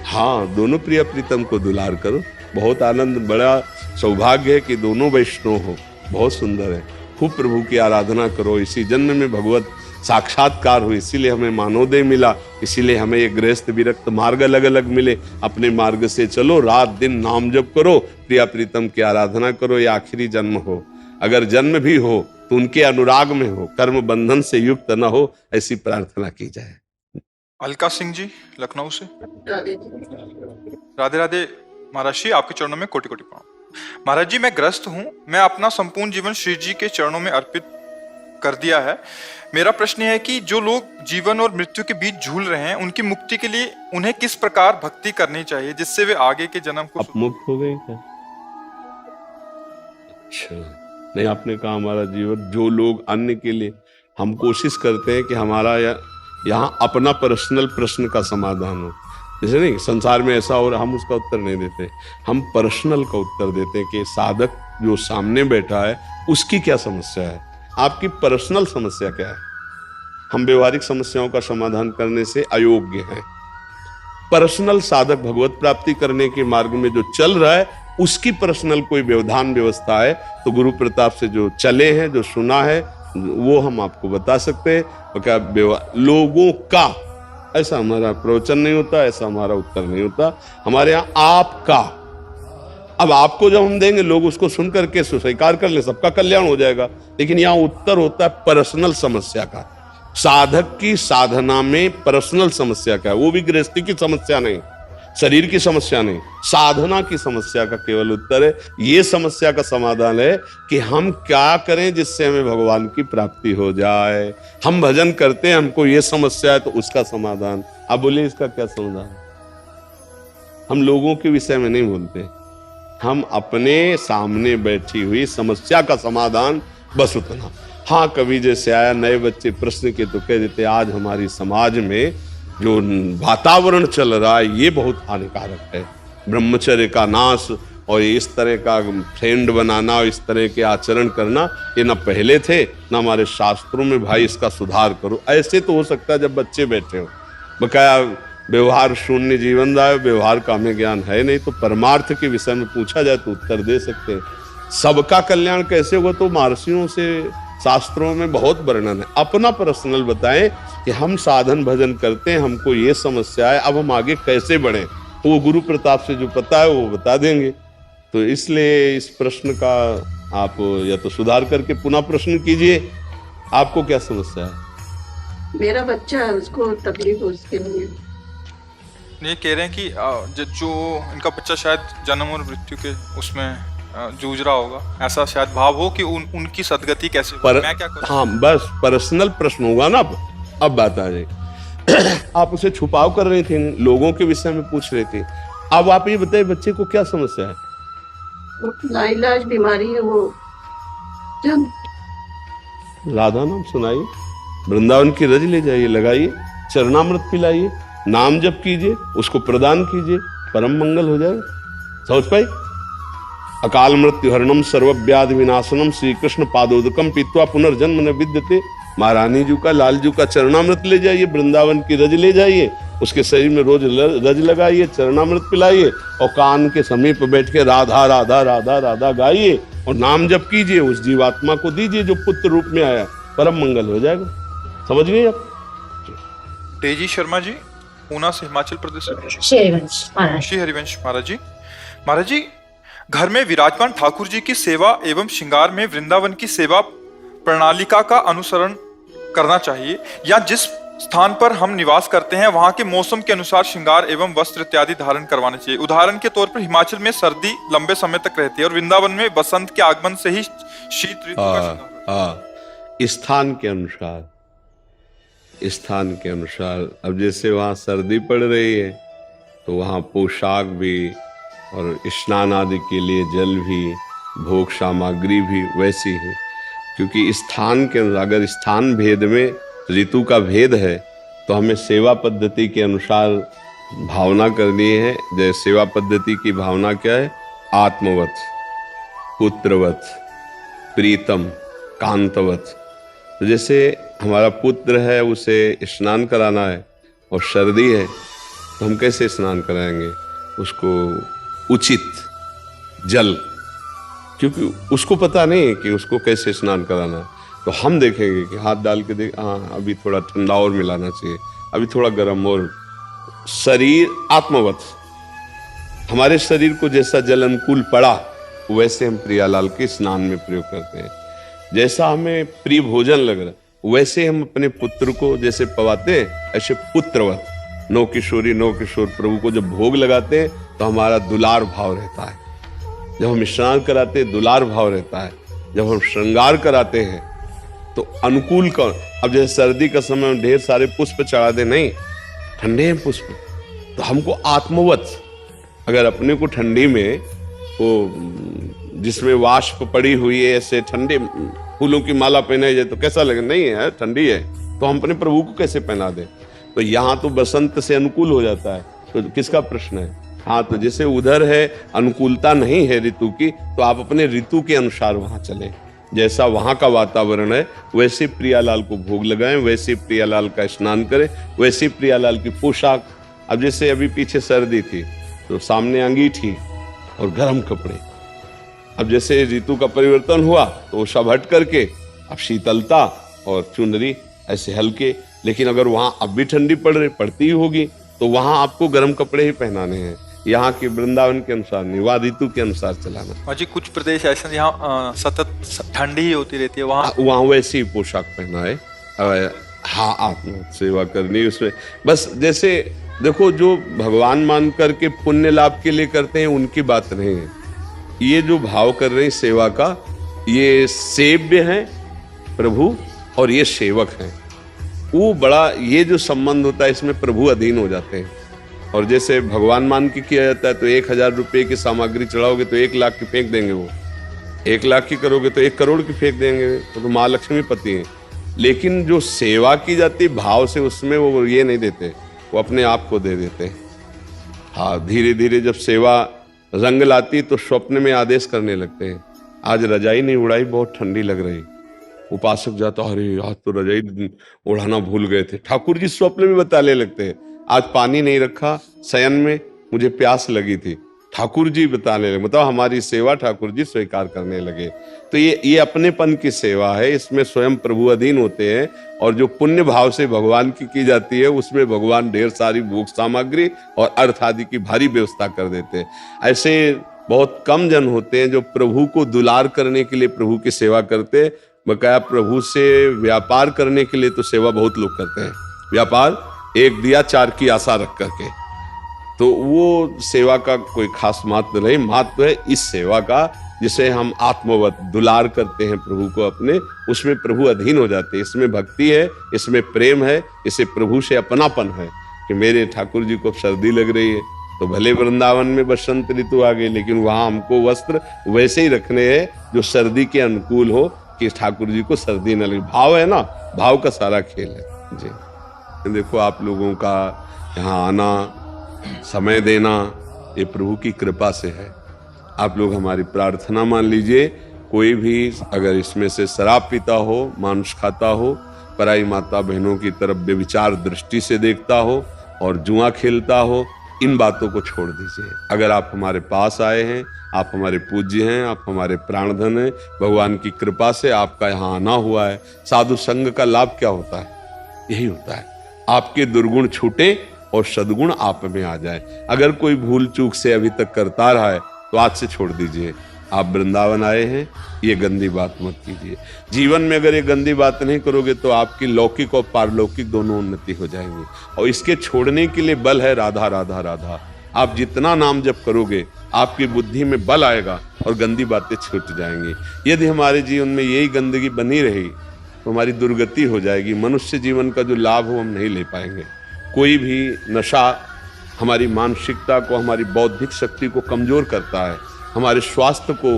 हाँ, दोनों प्रिय प्रीतम को दुलार करो। बहुत आनंद, बड़ा सौभाग्य है कि दोनों वैष्णव हो, बहुत सुंदर है। खूब प्रभु की आराधना करो। इसी जन्म में भगवत साक्षात्कार हो, इसीलिए हमें मानोदय मिला, इसीलिए हमें ये गृहस्थ विरक्त मार्ग अलग अलग मिले। अपने मार्ग से चलो, रात दिन नाम जप करो, प्रिया प्रीतम की आराधना करो। ये आखिरी जन्म हो, अगर जन्म भी हो तो उनके अनुराग में हो, कर्म बंधन से युक्त न हो, ऐसी प्रार्थना की जाए। अलका सिंह जी लखनऊ से। राधे राधे महाराज जी, आपके चरणों में कोटि कोटि प्रणाम। महाराज जी, मैं ग्रस्त हूँ, मैं अपना संपूर्ण जीवन श्री जी के चरणों में अर्पित कर दिया है। मेरा प्रश्न है कि जो लोग जीवन और मृत्यु के बीच झूल रहे हैं, उनकी मुक्ति के लिए उन्हें किस प्रकार भक्ति करनी चाहिए जिससे वे आगे के जन्म को मुक्त हो गए क्या? अच्छा, नहीं, आपने कहा हमारा जीवन, जो लोग अन्य के लिए, हम कोशिश करते हैं कि हमारा यहाँ अपना पर्सनल प्रश्न का समाधान हो। जैसे नहीं, संसार में ऐसा हो रहा, हम उसका उत्तर नहीं देते, हम पर्सनल का उत्तर देते हैं कि साधक जो सामने बैठा है उसकी क्या समस्या है, आपकी पर्सनल समस्या क्या है। हम व्यवहारिक समस्याओं का समाधान करने से अयोग्य हैं। पर्सनल साधक भगवत प्राप्ति करने के मार्ग में जो चल रहा है, उसकी पर्सनल कोई व्यवधान व्यवस्था है तो गुरु प्रताप से जो चले हैं, जो सुना है, वो हम आपको बता सकते हैं। क्या लोगों का, ऐसा हमारा प्रवचन नहीं होता, ऐसा हमारा उत्तर नहीं होता। हमारे यहाँ आपका, अब आपको जब हम देंगे, लोग उसको सुन करके स्वीकार कर ले, सबका कल्याण हो जाएगा। लेकिन यहाँ उत्तर होता है पर्सनल समस्या का। साधक की साधना में पर्सनल समस्या क्या है, वो भी गृहस्थी की समस्या नहीं, शरीर की समस्या नहीं, साधना की समस्या का केवल उत्तर है। ये समस्या का समाधान है कि हम क्या करें जिससे हमें भगवान की प्राप्ति हो जाए। हम भजन करते हैं, हमको ये समस्या है, तो उसका समाधान आप बोलिए, इसका क्या समाधान? हम लोगों के विषय में नहीं बोलते, हम अपने सामने बैठी हुई समस्या का समाधान, बस उतना। हाँ, कभी जैसे आया नए बच्चे प्रश्न के तो कह देते, आज हमारी समाज में जो वातावरण चल रहा है ये बहुत हानिकारक है, ब्रह्मचर्य का नाश और इस तरह का फ्रेंड बनाना और इस तरह के आचरण करना, ये ना पहले थे ना हमारे शास्त्रों में। भाई, इसका सुधार करो। ऐसे तो हो सकता है जब बच्चे बैठे हो, बकाया व्यवहार शून्य जीवन रहा है, व्यवहार का हमें ज्ञान है नहीं, तो परमार्थ के विषय में पूछा जाए तो उत्तर दे सकते हैं। सबका कल्याण कैसे होगा तो महर्षियों से, शास्त्रों में बहुत वर्णन है। अपना पर्सनल बताएं कि हम साधन भजन करते हैं, हमको ये समस्या है, अब हम आगे कैसे बढ़ें, तो वो गुरु प्रताप से जो पता है वो बता देंगे। तो इसलिए इस प्रश्न का आप या तो सुधार करके पुनः प्रश्न कीजिए, आपको क्या समस्या है? मेरा बच्चा है, उसको तकलीफ हो, उसके लिए ये कह रहे हैं कि जो इनका बच्चा शायद जन्म और मृत्यु के उसमें जूझ रहा होगा, ऐसा शायद भाव हो कि उनकी सदगति कैसे हो, मैं क्या करूं? हाँ, बस पर्सनल प्रश्न होगा ना। अब बात आ जाए, आप उसे छुपाव कर रही थी, लोगों के विषय में पूछ रही थी। अब आप ये बताइए बच्चे को क्या समस्या है? वो लाइलाज बीमारी है वो। जब राधा नाम सुनाइए, वृंदावन की रज ले जाइए, लगाइए, चरणामृत पिलाइए, नाम जप कीजिए, उसको प्रदान कीजिए, परम मंगल हो जाएगा। समझ पाई? अकाल मृत्यु हरणम सर्वव्याधि विनाशनम श्री कृष्ण पादोदकम पीत्वा पुनर्जन्म न विद्यते। महारानी जी का, लाल जी का चरणामृत ले जाइए, वृंदावन की रज ले जाइए, उसके शरीर में रोज रज लगाइए, चरणामृत पिलाइए और कान के समीप बैठ के राधा राधा राधा राधा गाइए और नाम जप कीजिए, उस जीवात्मा को दीजिए जो पुत्र रूप में आया, परम मंगल हो जाएगा। समझ गए आप? तेजी शर्मा जी, पूना से, हिमाचल प्रदेश से। श्री हरिवंश महाराज जी, घर में विराजमान ठाकुर जी की सेवा एवं श्रृंगार में वृंदावन की सेवा प्रणालिका का अनुसरण करना चाहिए, या जिस स्थान पर हम निवास करते हैं वहां के मौसम के अनुसार श्रृंगार एवं वस्त्र इत्यादि धारण करवाने चाहिए। उदाहरण के तौर पर हिमाचल में सर्दी लंबे समय तक रहती है और वृंदावन में बसंत के आगमन से ही शीत ऋतु का श्रृंगार। स्थान के अनुसार, स्थान के अनुसार। अब जैसे वहां सर्दी पड़ रही है तो वहां पोशाक भी और स्नान आदि के लिए जल भी, भोग सामग्री भी वैसी है, क्योंकि स्थान के अनुसार, अगर स्थान भेद में ऋतु का भेद है तो हमें सेवा पद्धति के अनुसार भावना करनी है। जैसे सेवा पद्धति की भावना क्या है? आत्मवत, पुत्रवत, प्रीतम, कांतवत। तो जैसे हमारा पुत्र है, उसे स्नान कराना है और सर्दी है तो हम कैसे स्नान कराएंगे? उसको उचित जल, क्योंकि उसको पता नहीं है कि उसको कैसे स्नान कराना है, तो हम देखेंगे कि हाथ डाल के देख, हाँ अभी थोड़ा ठंडा और मिलाना चाहिए, अभी थोड़ा गर्म और। शरीर आत्मवत, हमारे शरीर को जैसा जल अनुकूल पड़ा वैसे हम प्रियालाल के स्नान में प्रयोग करते हैं। जैसा हमें प्रिय भोजन लग रहा वैसे हम अपने पुत्र को जैसे पवाते हैं, ऐसे पुत्रवत नौ किशोरी नौ किशोर प्रभु को जब भोग लगाते हैं तो हमारा दुलार भाव रहता है। जब हम स्नान कराते हैं दुलार भाव रहता है। जब हम श्रृंगार कराते हैं तो अनुकूल कौन? अब जैसे सर्दी का समय में ढेर सारे पुष्प चढ़ा दे, नहीं, ठंडे हैं पुष्प, तो हमको आत्मवत, अगर अपने को ठंडी में वो जिसमें वाष्प पड़ी हुई है ऐसे ठंडे फूलों की माला पहनाई जाए तो कैसा लगे? नहीं है, ठंडी है, तो हम अपने प्रभु को कैसे पहना दें? तो यहाँ तो बसंत से अनुकूल हो जाता है, तो किसका प्रश्न है? हाँ, तो जैसे उधर है अनुकूलता नहीं है ऋतु की, तो आप अपने ऋतु के अनुसार वहां चलें। जैसा वहां का वातावरण है वैसे प्रियालाल को भोग लगाएं, वैसे प्रियालाल का स्नान करें, वैसे प्रियालाल की पोशाक। अब जैसे अभी पीछे सर्दी थी तो सामने अंगीठी और गर्म कपड़े। अब जैसे ऋतु का परिवर्तन हुआ तो वो सब हट करके अब शीतलता और चुनरी ऐसे हल्के। लेकिन अगर वहां अब भी ठंडी पड़ती ही होगी तो वहां आपको गर्म कपड़े ही पहनाने हैं। यहाँ के वृंदावन के अनुसार नहीं, वहाँ ऋतु के अनुसार चलाना। और जी कुछ प्रदेश ऐसे जहाँ सतत ठंडी ही होती रहती है, वहाँ वैसी ही पोशाक पहना है। हाँ, आत्म सेवा करनी उसमें। बस जैसे देखो, जो भगवान मान करके पुण्य लाभ के लिए करते हैं उनकी बात नहीं है। ये जो भाव कर रहे हैं सेवा का, ये सेव्य है प्रभु और ये सेवक हैं। वो बड़ा ये जो संबंध होता है इसमें प्रभु अधीन हो जाते हैं। और जैसे भगवान मान के किया जाता है तो 1000 रुपये की सामग्री चढ़ाओगे तो 1 लाख की फेंक देंगे, वो 1 लाख की करोगे तो 1 करोड़ की फेंक देंगे, तो माँ लक्ष्मी पति हैं। लेकिन जो सेवा की जाती भाव से, उसमें वो ये नहीं देते, वो अपने आप को दे देते हैं। हाँ, धीरे धीरे जब सेवा रंग लाती तो स्वप्न में आदेश करने लगते हैं, आज रजाई नहीं उड़ाई, बहुत ठंडी लग रही। उपासक जाता, अरे आज तो रजाई उड़ाना भूल गए थे। ठाकुर जी स्वप्न में बताने लगते हैं, आज पानी नहीं रखा शयन में, मुझे प्यास लगी थी। ठाकुर जी बताने लगे, मतलब हमारी सेवा ठाकुर जी स्वीकार करने लगे। तो ये अपनेपन की सेवा है, इसमें स्वयं प्रभु अधीन होते हैं। और जो पुण्य भाव से भगवान की जाती है उसमें भगवान ढेर सारी भोग सामग्री और अर्थ आदि की भारी व्यवस्था कर देते हैं। ऐसे बहुत कम जन होते हैं जो प्रभु को दुलार करने के लिए प्रभु की सेवा करते हैं। बकाया प्रभु से व्यापार करने के लिए तो सेवा बहुत लोग करते हैं, व्यापार 1 दिया 4 की आशा रख करके, तो वो सेवा का कोई खास महत्व नहीं। महत्व है इस सेवा का जिसे हम आत्मवत दुलार करते हैं प्रभु को अपने, उसमें प्रभु अधीन हो जाते हैं। इसमें भक्ति है, इसमें प्रेम है, इसे प्रभु से अपनापन है कि मेरे ठाकुर जी को सर्दी लग रही है तो भले वृंदावन में बसंत ऋतु आ गई, लेकिन वहां हमको वस्त्र वैसे ही रखने हैं जो सर्दी के अनुकूल हो कि ठाकुर जी को सर्दी न लगे। भाव है ना, भाव का सारा खेल है जी। देखो आप लोगों का यहाँ आना, समय देना, ये प्रभु की कृपा से है। आप लोग हमारी प्रार्थना मान लीजिए, कोई भी अगर इसमें से शराब पीता हो, मांस खाता हो, पराई माता बहनों की तरफ बेविचार दृष्टि से देखता हो और जुआ खेलता हो, इन बातों को छोड़ दीजिए। अगर आप हमारे पास आए हैं, आप हमारे पूज्य हैं, आप हमारे प्राणधन हैं, भगवान की कृपा से आपका यहाँ आना हुआ है। साधु संग का लाभ क्या होता है? यही होता है, आपके दुर्गुण छूटे और सद्गुण आप में आ जाए। अगर कोई भूल चूक से अभी तक करता रहा है तो आज से छोड़ दीजिए। आप वृंदावन आए हैं, ये गंदी बात मत कीजिए। जीवन में अगर ये गंदी बात नहीं करोगे तो आपकी लौकिक और पारलौकिक दोनों उन्नति हो जाएंगी। और इसके छोड़ने के लिए बल है राधा राधा राधा। आप जितना नाम जप करोगे आपकी बुद्धि में बल आएगा और गंदी बातें छूट जाएंगी। यदि हमारे जीवन में यही गंदगी बनी रही तो हमारी दुर्गति हो जाएगी। मनुष्य जीवन का जो लाभ हो हम नहीं ले पाएंगे। कोई भी नशा हमारी मानसिकता को, हमारी बौद्धिक शक्ति को कमजोर करता है, हमारे स्वास्थ्य को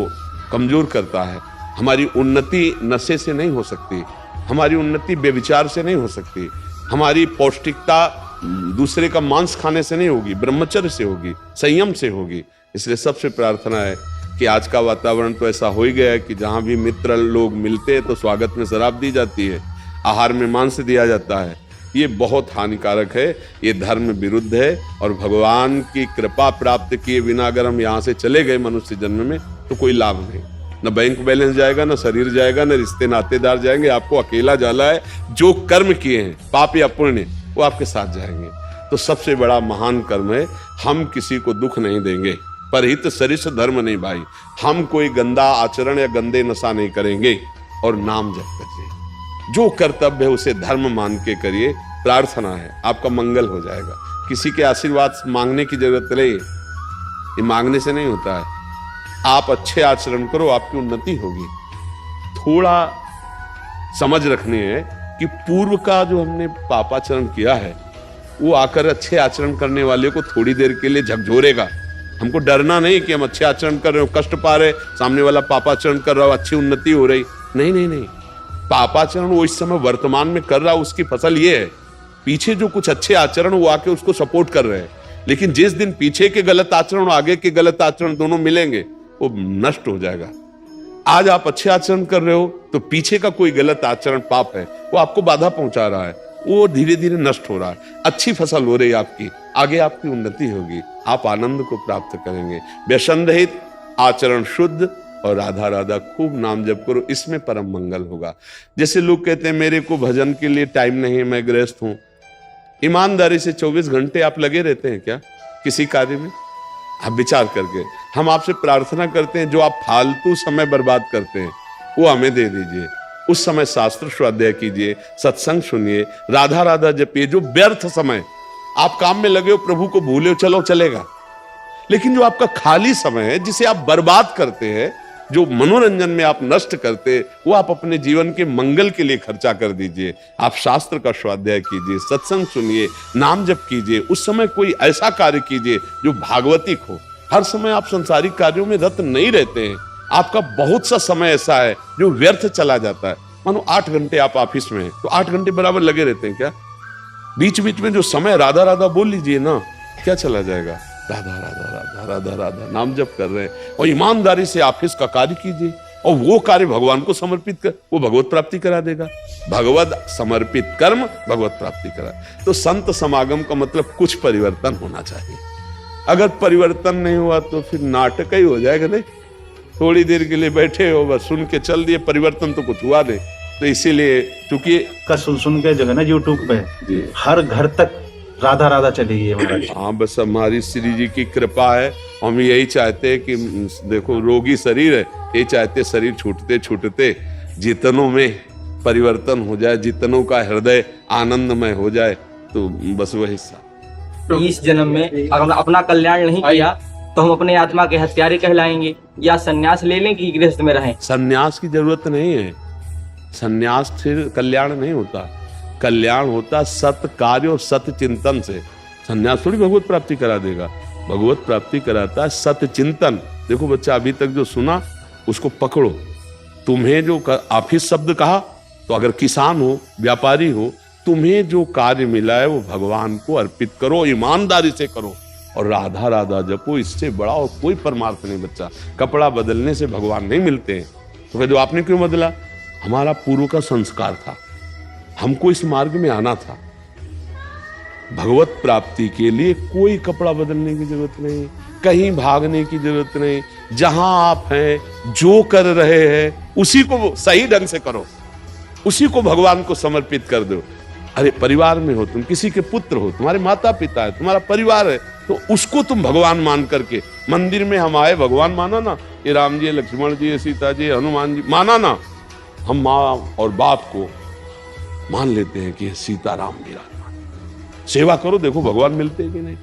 कमजोर करता है। हमारी उन्नति नशे से नहीं हो सकती, हमारी उन्नति बेविचार से नहीं हो सकती, हमारी पौष्टिकता दूसरे का मांस खाने से नहीं होगी, ब्रह्मचर्य से होगी, संयम से होगी। इसलिए सबसे प्रार्थना है कि आज का वातावरण तो ऐसा हो ही गया है कि जहां भी मित्र लोग मिलते हैं तो स्वागत में शराब दी जाती है, आहार में मांस दिया जाता है। ये बहुत हानिकारक है, ये धर्म विरुद्ध है। और भगवान की कृपा प्राप्त किए बिना अगर हम यहाँ से चले गए मनुष्य जन्म में तो कोई लाभ नहीं। न बैंक बैलेंस जाएगा, न शरीर जाएगा, न रिश्ते नातेदार जाएंगे, आपको अकेला जाला है। जो कर्म किए हैं पाप या पुण्य वो आपके साथ जाएंगे। तो सबसे बड़ा महान कर्म है, हम किसी को दुख नहीं देंगे। परहित सरिस धर्म नहीं भाई, हम कोई गंदा आचरण या गंदे नशा नहीं करेंगे और नाम जप करिए। जो कर्तव्य है उसे धर्म मान के करिए। प्रार्थना है आपका मंगल हो जाएगा। किसी के आशीर्वाद मांगने की जरूरत नहीं, ये मांगने से नहीं होता है। आप अच्छे आचरण करो, आपकी उन्नति होगी। थोड़ा समझ रखनी है कि पूर्व का जो हमने पापाचरण किया है वो आकर अच्छे आचरण करने वाले को थोड़ी देर के लिए झकझोरेगा। हमको डरना नहीं कि हम अच्छे आचरण कर रहे हो, कष्ट पा रहे, सामने वाला पापाचरण कर रहा हो, अच्छी उन्नति हो रही। नहीं नहीं नहीं, पापाचरण वो इस समय वर्तमान में कर रहा, उसकी फसल ये है। पीछे जो कुछ अच्छे आचरण वो आके उसको सपोर्ट कर रहे हैं, लेकिन जिस दिन पीछे के गलत आचरण और आगे के गलत आचरण दोनों मिलेंगे वो नष्ट हो जाएगा। आज आप अच्छे आचरण कर रहे हो तो पीछे का कोई गलत आचरण पाप है, वो आपको बाधा पहुंचा रहा है, वो धीरे धीरे नष्ट हो रहा है। अच्छी फसल हो रही है आपकी, आगे आपकी उन्नति होगी, आप आनंद को प्राप्त करेंगे। व्यसन रहित, आचरण शुद्ध और राधा राधा खूब नाम जप करो, इसमें परम मंगल होगा। जैसे लोग कहते हैं मेरे को भजन के लिए टाइम नहीं है, मैं गृहस्थ हूं। ईमानदारी से 24 घंटे आप लगे रहते हैं क्या किसी कार्य में? आप विचार करके, हम आपसे प्रार्थना करते हैं जो आप फालतू समय बर्बाद करते हैं वो हमें दे दीजिए। उस समय शास्त्र स्वाध्याय कीजिए, सत्संग सुनिए, राधा राधा जपिए। जो व्यर्थ समय आप काम में लगे हो, प्रभु को भूले हो, चलो चलेगा। लेकिन जो आपका खाली समय है जिसे आप बर्बाद करते हैं, जो मनोरंजन में आप नष्ट करते, वो आप अपने जीवन के मंगल के लिए खर्चा कर दीजिए। आप शास्त्र का स्वाध्याय कीजिए, सत्संग सुनिए, नाम जप कीजिए। उस समय कोई ऐसा कार्य कीजिए जो भागवतिक हो। हर समय आप संसारिक कार्यों में रत नहीं रहते हैं। आपका बहुत सा समय ऐसा है जो व्यर्थ चला जाता है। मानो 8 घंटे आप ऑफिस में हैं तो 8 घंटे बराबर लगे रहते हैं क्या? बीच बीच में जो समय राधा राधा बोल लीजिए ना, क्या चला जाएगा? राधा राधा राधा राधा राधा नाम जप कर रहे हैं। और ईमानदारी से ऑफिस का कार्य कीजिए और वो कार्य भगवान को समर्पित कर, वो भगवत प्राप्ति करा देगा। भगवत समर्पित कर्म भगवत प्राप्ति करा। तो संत समागम का मतलब कुछ परिवर्तन होना चाहिए। अगर परिवर्तन नहीं हुआ तो फिर नाटक ही हो जाएगा। नहीं, थोड़ी देर के लिए बैठे हो, बस सुन के चल दिए, परिवर्तन तो कुछ हुआ नहीं। तो इसीलिए चूंकि का सुन के जो है ना यूट्यूब पे हर घर तक राधा राधा चली गई है महाराज। हाँ, बस हमारी श्री जी की कृपा है। हम यही चाहते हैं कि देखो रोगी शरीर है, यही चाहते शरीर छूटते छूटते जितनों में परिवर्तन हो जाए, जितनों का हृदय आनंदमय हो जाए। तो बस वही सा इस जन्म में अगर हमने अपना कल्याण नहीं किया तो हम अपने आत्मा के हत्यारे कहलाएंगे, या सन्यास ले लें कि गृहस्थ में रहें? सन्यास की जरूरत नहीं है। सन्यास से कल्याण नहीं होता, कल्याण होता सत्य कार्य और सत्य चिंतन से। सन्यास थोड़ी भगवत प्राप्ति करा देगा, भगवत प्राप्ति कराता है सत्य चिंतन। देखो बच्चा, अभी तक जो सुना उसको पकड़ो। तुम्हें जो ऑफिस शब्द कहा, तो अगर किसान हो, व्यापारी हो, तुम्हें जो कार्य मिला है वो भगवान को अर्पित करो, ईमानदारी से करो और राधा राधा जपो। इससे बड़ा और कोई परमार्थ नहीं बच्चा। कपड़ा बदलने से भगवान नहीं मिलते हैं। तो कहते आपने क्यों बदला? हमारा पूर्व का संस्कार था, हमको इस मार्ग में आना था। भगवत प्राप्ति के लिए कोई कपड़ा बदलने की जरूरत नहीं, कहीं भागने की जरूरत नहीं। जहां आप हैं, जो कर रहे हैं, उसी को सही ढंग से करो, उसी को भगवान को समर्पित कर दो। अरे परिवार में हो, तुम किसी के पुत्र हो, तुम्हारे माता पिता है, तुम्हारा परिवार है, तो उसको तुम भगवान मान करके, मंदिर में हम आए भगवान माना ना, ये राम जी, लक्ष्मण जी, सीता जी, हनुमान जी माना ना। हम माँ और बाप को मान लेते हैं कि सीता राम विराजमान। सेवा करो, देखो भगवान मिलते हैं कि नहीं।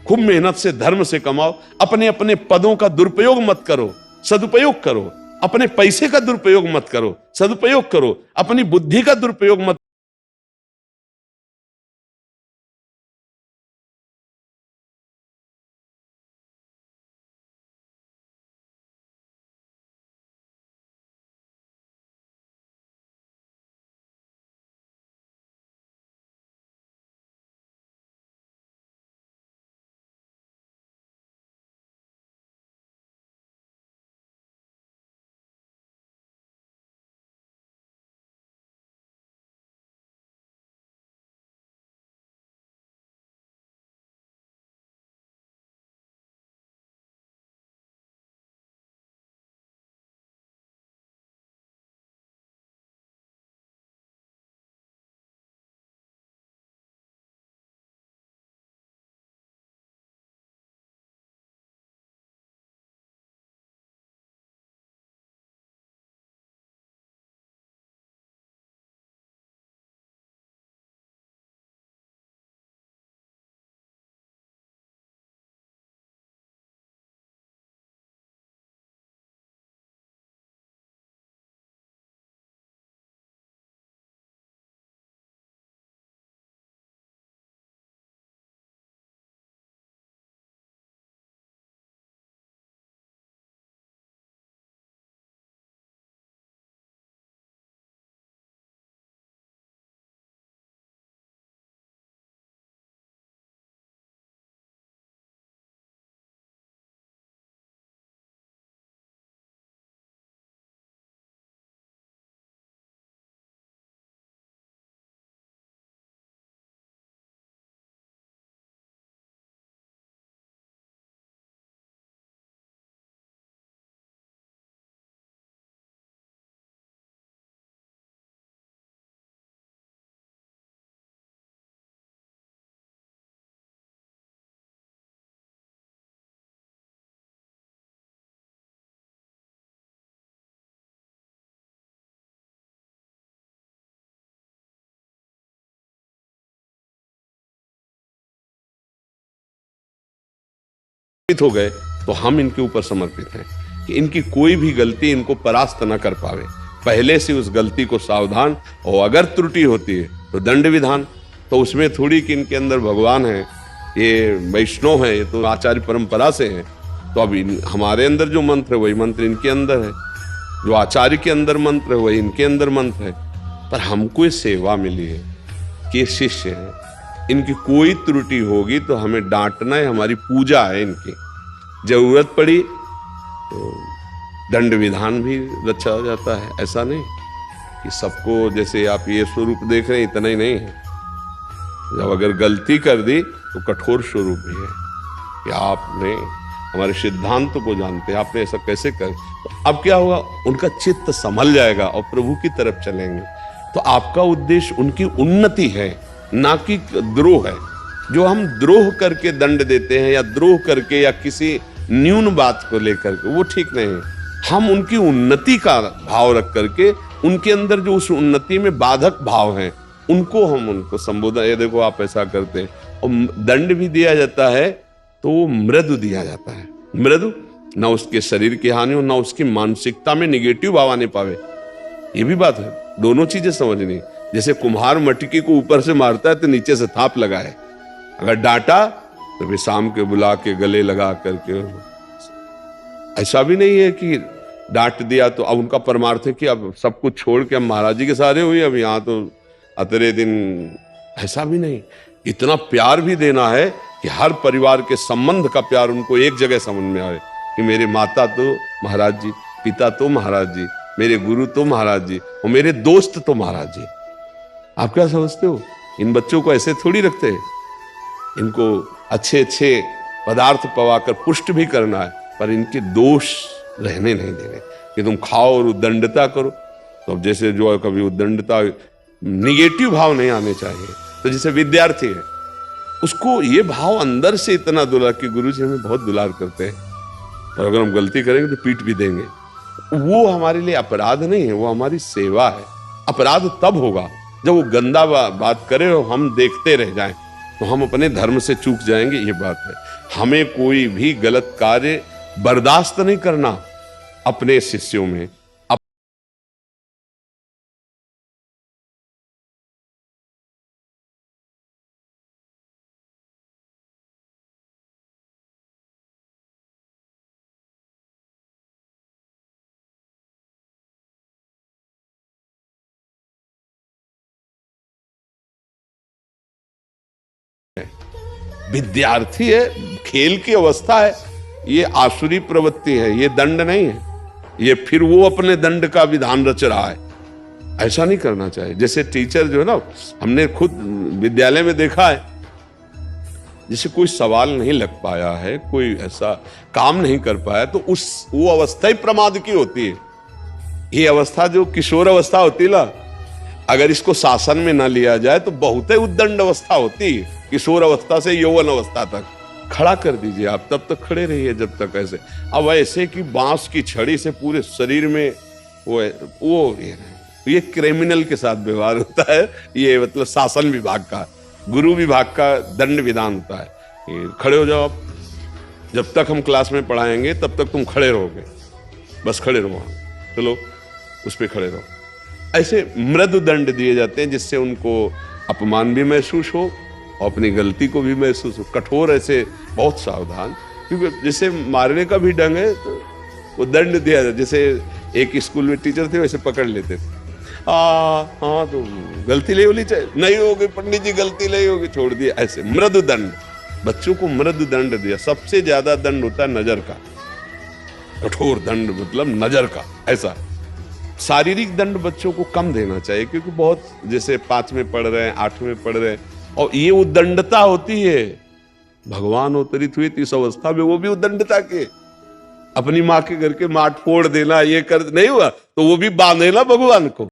खूब मेहनत से, धर्म से कमाओ। अपने अपने पदों का दुरुपयोग मत करो, सदुपयोग करो। अपने पैसे का दुरुपयोग मत करो, सदुपयोग करो। अपनी बुद्धि का दुरुपयोग मत हो गए, तो हम इनके ऊपर समर्पित हैं कि इनकी कोई भी गलती इनको परास्त न कर पावे। पहले से उस गलती को सावधान, और अगर त्रुटि होती है तो दंड विधान। तो उसमें थोड़ी कि इनके अंदर भगवान है, ये वैष्णव है, ये तो आचार्य परंपरा से है। तो अब हमारे अंदर जो मंत्र है वही मंत्र इनके अंदर है, जो आचार्य के अंदर मंत्र है वही इनके अंदर मंत्र है। पर हमको ये सेवा मिली है कि शिष्य है, इनकी कोई त्रुटि होगी तो हमें डांटना है, हमारी पूजा है इनकी। जरूरत पड़ी तो दंड विधान भी रचा जाता है। ऐसा नहीं कि सबको, जैसे आप ये स्वरूप देख रहे हैं इतना ही नहीं है। जब अगर गलती कर दी तो कठोर स्वरूप भी है कि आपने हमारे सिद्धांत को जानते हैं, आपने ऐसा कैसे कर। तो अब क्या होगा, उनका चित्त संभल जाएगा और प्रभु की तरफ चलेंगे। तो आपका उद्देश्य उनकी उन्नति है, ना कि द्रोह है। जो हम द्रोह करके दंड देते हैं या द्रोह करके या किसी न्यून बात को लेकर के, वो ठीक नहीं है। हम उनकी उन्नति का भाव रख करके, उनके अंदर जो उस उन्नति में बाधक भाव हैं उनको संबोधन, ये देखो आप ऐसा करते हैं। और दंड भी दिया जाता है तो वो मृदु दिया जाता है, मृदु, न उसके शरीर की हानि हो, न उसकी मानसिकता में निगेटिव भाव आने पावे। ये भी बात है, दोनों चीजें समझनी। जैसे कुम्हार मटकी को ऊपर से मारता है तो नीचे से थाप लगाए, अगर डांटा तो भी शाम के बुला के गले लगा करके। ऐसा भी नहीं है कि डांट दिया तो अब उनका परमार्थ है कि अब सब कुछ छोड़ के हम महाराज जी के सहारे हुए, अब यहाँ तो अतरे दिन। ऐसा भी नहीं, इतना प्यार भी देना है कि हर परिवार के संबंध का प्यार उनको एक जगह समझ में आए कि मेरे माता तो महाराज जी, पिता तो महाराज जी, मेरे गुरु तो महाराज जी, और मेरे दोस्त तो महाराज जी। आप क्या समझते हो? इन बच्चों को ऐसे थोड़ी रखते हैं, इनको अच्छे अच्छे पदार्थ पवाकर पुष्ट भी करना है, पर इनके दोष रहने नहीं देने कि तुम खाओ और उद्दंडता करो। तो अब जैसे जो है कभी उद्दंडता, निगेटिव भाव नहीं आने चाहिए। तो जैसे विद्यार्थी है, उसको ये भाव अंदर से इतना दुलार कि गुरु जी हमें बहुत दुलार करते हैं, और अगर हम गलती करेंगे तो पीट भी देंगे। वो हमारे लिए अपराध नहीं है, वो हमारी सेवा है। अपराध तब होगा जब वो गंदा बात करे और हम देखते रह जाएं, तो हम अपने धर्म से चूक जाएंगे। ये बात है, हमें कोई भी गलत कार्य बर्दाश्त नहीं करना अपने शिष्यों में। विद्यार्थी है, खेल की अवस्था है, ये आसुरी प्रवृत्ति है, ये दंड नहीं है। ये फिर वो अपने दंड का विधान रच रहा है, ऐसा नहीं करना चाहिए। जैसे टीचर जो है ना, हमने खुद विद्यालय में देखा है, जैसे कोई सवाल नहीं लग पाया है, कोई ऐसा काम नहीं कर पाया, तो वो अवस्था ही प्रमाद की होती है। ये अवस्था जो किशोर अवस्था होती है ना, अगर इसको शासन में ना लिया जाए तो बहुत ही उद्दंड अवस्था होती है। किशोर अवस्था से यौवन अवस्था तक खड़ा कर दीजिए आप, तब तक खड़े रहिए जब तक ऐसे। अब ऐसे कि बांस की छड़ी से पूरे शरीर में ये क्रिमिनल के साथ व्यवहार होता है। ये मतलब शासन विभाग का, गुरु विभाग का दंड विधान होता है। ये खड़े हो जाओ आप, जब तक हम क्लास में पढ़ाएंगे तब तक तुम खड़े रहोगे, बस खड़े रहो, चलो उस पर खड़े रहो। ऐसे मृदु दंड दिए जाते हैं जिससे उनको अपमान भी महसूस हो और अपनी गलती को भी महसूस हो। कठोर ऐसे बहुत सावधान, क्योंकि जैसे मारने का भी ढंग है तो वो दंड दिया जाता। जैसे एक स्कूल में टीचर थे, वैसे पकड़ लेते थे, हाँ तो गलती नहीं होनी चाहिए, नहीं होगी पंडित जी, गलती नहीं होगी, छोड़ दिया। ऐसे मृदु दंड, बच्चों को मृदु दंड दिया। सबसे ज्यादा दंड होता है नजर का, कठोर दंड मतलब नजर का। ऐसा शारीरिक दंड बच्चों को कम देना चाहिए, क्योंकि बहुत जैसे 5 में पढ़ रहे हैं, 8 में पढ़ रहे हैं, और ये उद्दंडता होती है। भगवान अवतरित हुए इस अवस्था में, वो भी उद्दंडता के, अपनी माँ के घर के माट फोड़ देना, ये कर नहीं हुआ तो वो भी बांधे ना भगवान को।